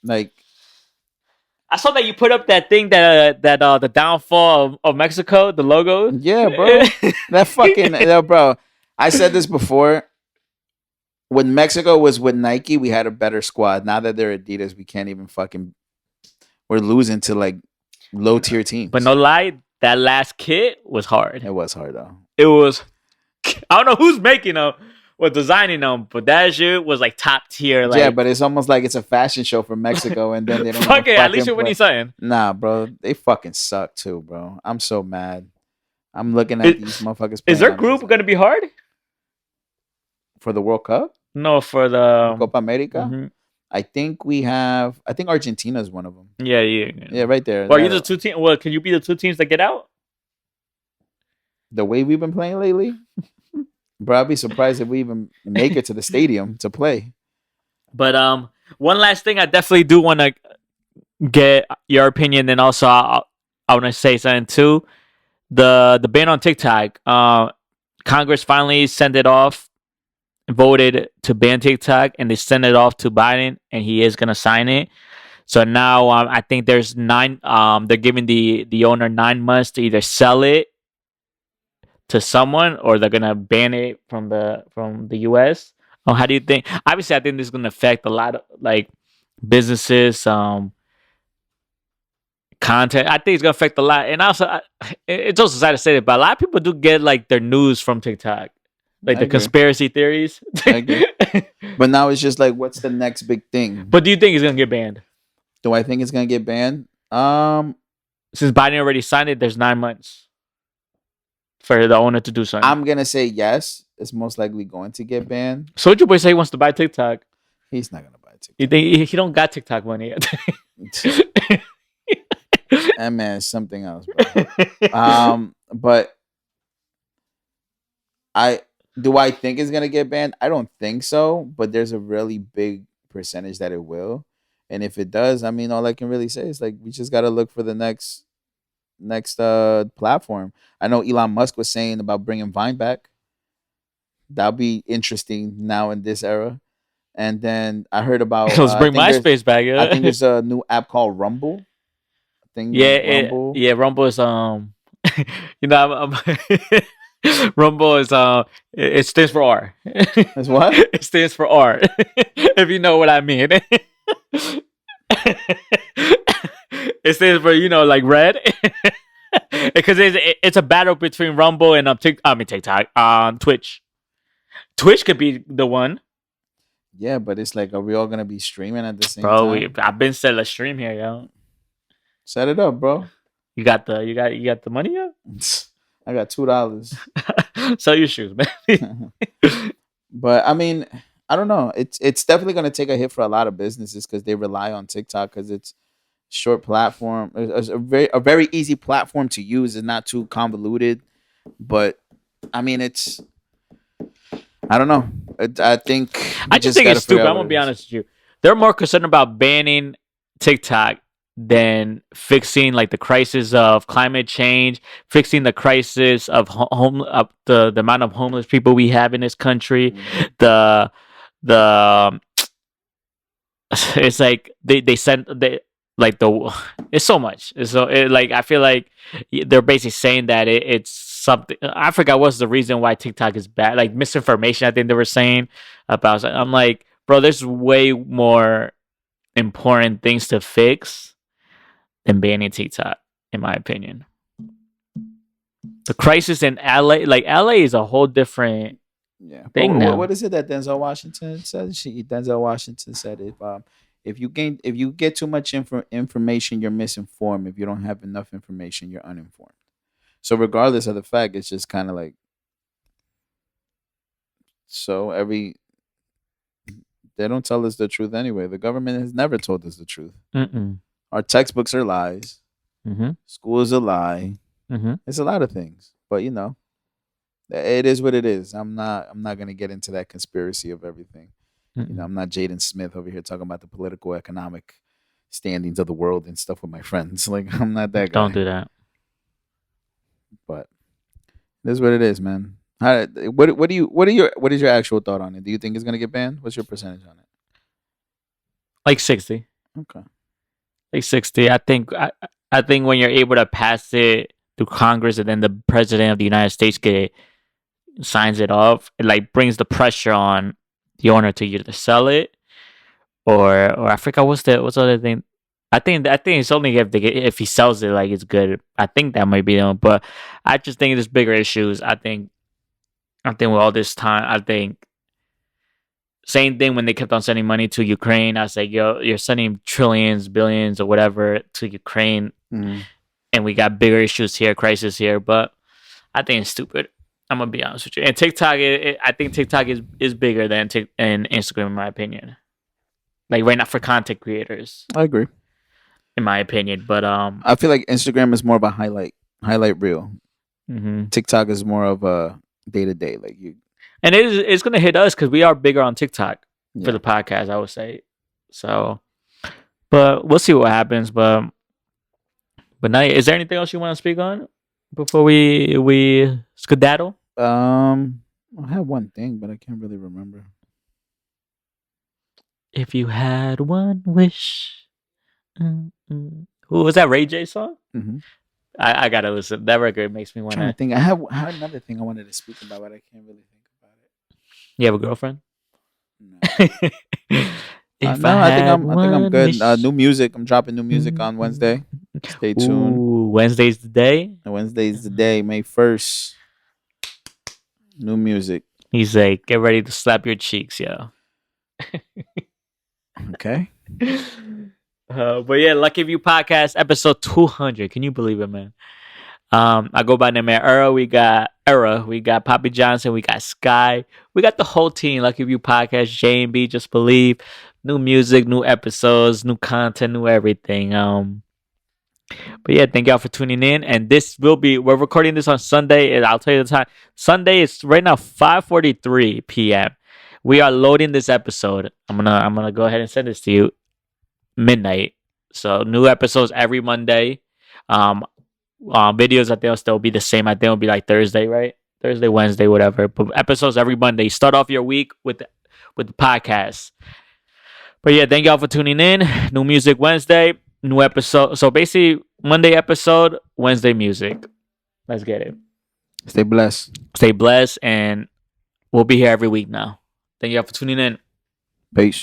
Like, I saw that you put up that thing that the downfall of Mexico, the logo. Yeah, bro. That fucking bro. I said this before. When Mexico was with Nike, we had a better squad. Now that they're Adidas, we can't even fucking. We're losing to like low tier teams. But no lie, that last kit was hard. It was hard though. It was. I don't know who's making them. Was designing them, but that shit was like top tier. Like, yeah, but it's almost like it's a fashion show for Mexico, and then they don't. Fuck it, at least what he's saying. Nah, bro, they fucking suck too, bro. I'm so mad. I'm looking at these motherfuckers. Is their group gonna be hard for the World Cup? No, for the Copa America. Mm-hmm. I think Argentina is one of them. Yeah, right there. Well, are you the two teams? Well, can you be the two teams that get out? The way we've been playing lately. Bro, I'd be surprised if we even make it to the stadium to play. But one last thing, I definitely do want to get your opinion, and also I want to say something too. The ban on TikTok. Congress finally sent it off, voted to ban TikTok, and they sent it off to Biden, and he is gonna sign it. So now I think there's 9. They're giving the owner 9 months to either sell it to someone, or they're gonna ban it from the US? Or how do you think? Obviously, I think this is gonna affect a lot of like businesses, content. I think it's gonna affect a lot, and also it's also sad to say it, but a lot of people do get like their news from TikTok, like I the agree. conspiracy theories. I agree. But now it's just like, what's the next big thing? But do you think it's gonna get banned? Do I think it's gonna get banned? Since Biden already signed it, there's 9 months for the owner to do something. I'm gonna say yes. It's most likely going to get banned. Soldier Boy say he wants to buy TikTok. He's not gonna buy You TikTok. think he don't got TikTok money yet? That man is something else, bro. But I think it's gonna get banned? I don't think so, but there's a really big percentage that it will. And if it does, I mean, all I can really say is like we just gotta look for the next platform. I know Elon Musk was saying about bringing Vine back. That'll be interesting now in this era. And then I heard about Let's bring MySpace back. I think there's a new app called Rumble. I think Rumble. Yeah. Rumble is you know, Rumble is it stands for R. That's what? It stands for R. If you know what I mean. It stands for like red. Because it's a battle between Rumble and TikTok, Twitch. Twitch could be the one. Yeah, but it's like, are we all gonna be streaming at the same Bro, time? I've been set a stream here, yo. Set it up, bro. You got the money, yo? I got $2. Sell your shoes, man. But I mean, I don't know. It's definitely gonna take a hit for a lot of businesses because they rely on TikTok because it's short platform. It's a very easy platform to use. It's not too convoluted, but I mean, I don't know. I think I just think it's stupid. I'm gonna be honest with you. They're more concerned about banning TikTok than fixing like the crisis of climate change, fixing the crisis of the amount of homeless people we have in this country. The it's like they sent they like the it's so much. Like I feel like they're basically saying that it's something. I forgot what's the reason why TikTok is bad. Like misinformation. I think they were saying about. I'm like, bro, there's way more important things to fix than banning TikTok, in my opinion. The crisis in LA, like LA, is a whole different thing now. What is it that Denzel Washington said? Denzel Washington said if you get too much information, you're misinformed. If you don't have enough information, you're uninformed. So regardless of the fact, it's just kind of like they don't tell us the truth anyway. The government has never told us the truth. Mm-mm. Our textbooks are lies. Mm-hmm. School is a lie. Mm-hmm. It's a lot of things, but it is what it is. I'm not gonna get into that conspiracy of everything. Mm-mm. I'm not Jaden Smith over here talking about the political, economic standings of the world and stuff with my friends. Like I'm not that guy. Don't do that. But it is what it is, man. What is your actual thought on it? Do you think it's gonna get banned? What's your percentage on it? Like 60. Okay. Like 60. I think when you're able to pass it through Congress and then the president of the United States signs it off, it like brings the pressure on the owner to either sell it or I forgot what's the other thing. I think it's only if he sells it, like it's good. I think that might be the one, but I just think there's bigger issues. I think with all this time, I think same thing when they kept on sending money to Ukraine. I was like, yo, you're sending trillions, billions, or whatever to Ukraine, and we got bigger issues here, crisis here. But I think it's stupid. I'm gonna be honest with you. And TikTok, I think TikTok is bigger than Instagram, in my opinion. Like right now for content creators. I agree. In my opinion, but I feel like Instagram is more of a highlight reel. Mm-hmm. TikTok is more of a day to day, like you. And it's gonna hit us because we are bigger on TikTok for the podcast, I would say. So, but we'll see what happens. But now, is there anything else you want to speak on before we skedaddle? I have one thing, but I can't really remember. If you had one wish. Who was that? Ray J song? Mm-hmm. I gotta listen. That record makes me I'm trying to wanna. think. I had another thing I wanted to speak about, but I can't really think about You have a girlfriend? it. No. If I No, had I think I'm one good. wish. New music. I'm dropping new music on Wednesday. Stay tuned. Ooh, Wednesday's the day. Wednesday's the day, May 1st. New music. He's like, get ready to slap your cheeks, yo. Okay. But yeah, Lucky View Podcast, episode 200. Can you believe it, man? I go by the name of Era. We got Papijohnson, we got Sky, we got the whole team. Lucky View Podcast, J and B, Just Believe, new music, new episodes, new content, new everything. But yeah, thank y'all for tuning in. And we're recording this on Sunday, and I'll tell you the time. Sunday is right now 5:43 p.m. We are loading this episode. I'm gonna go ahead and send this to you midnight. So new episodes every Monday. Videos I think will still be the same. I think it'll be like Thursday, right? Thursday, Wednesday, whatever. But episodes every Monday. Start off your week with the podcast. But yeah, thank y'all for tuning in. New music Wednesday, new episode. So basically, Monday episode, Wednesday music. Let's get it. Stay blessed. Stay blessed, and we'll be here every week now. Thank y'all for tuning in. Peace.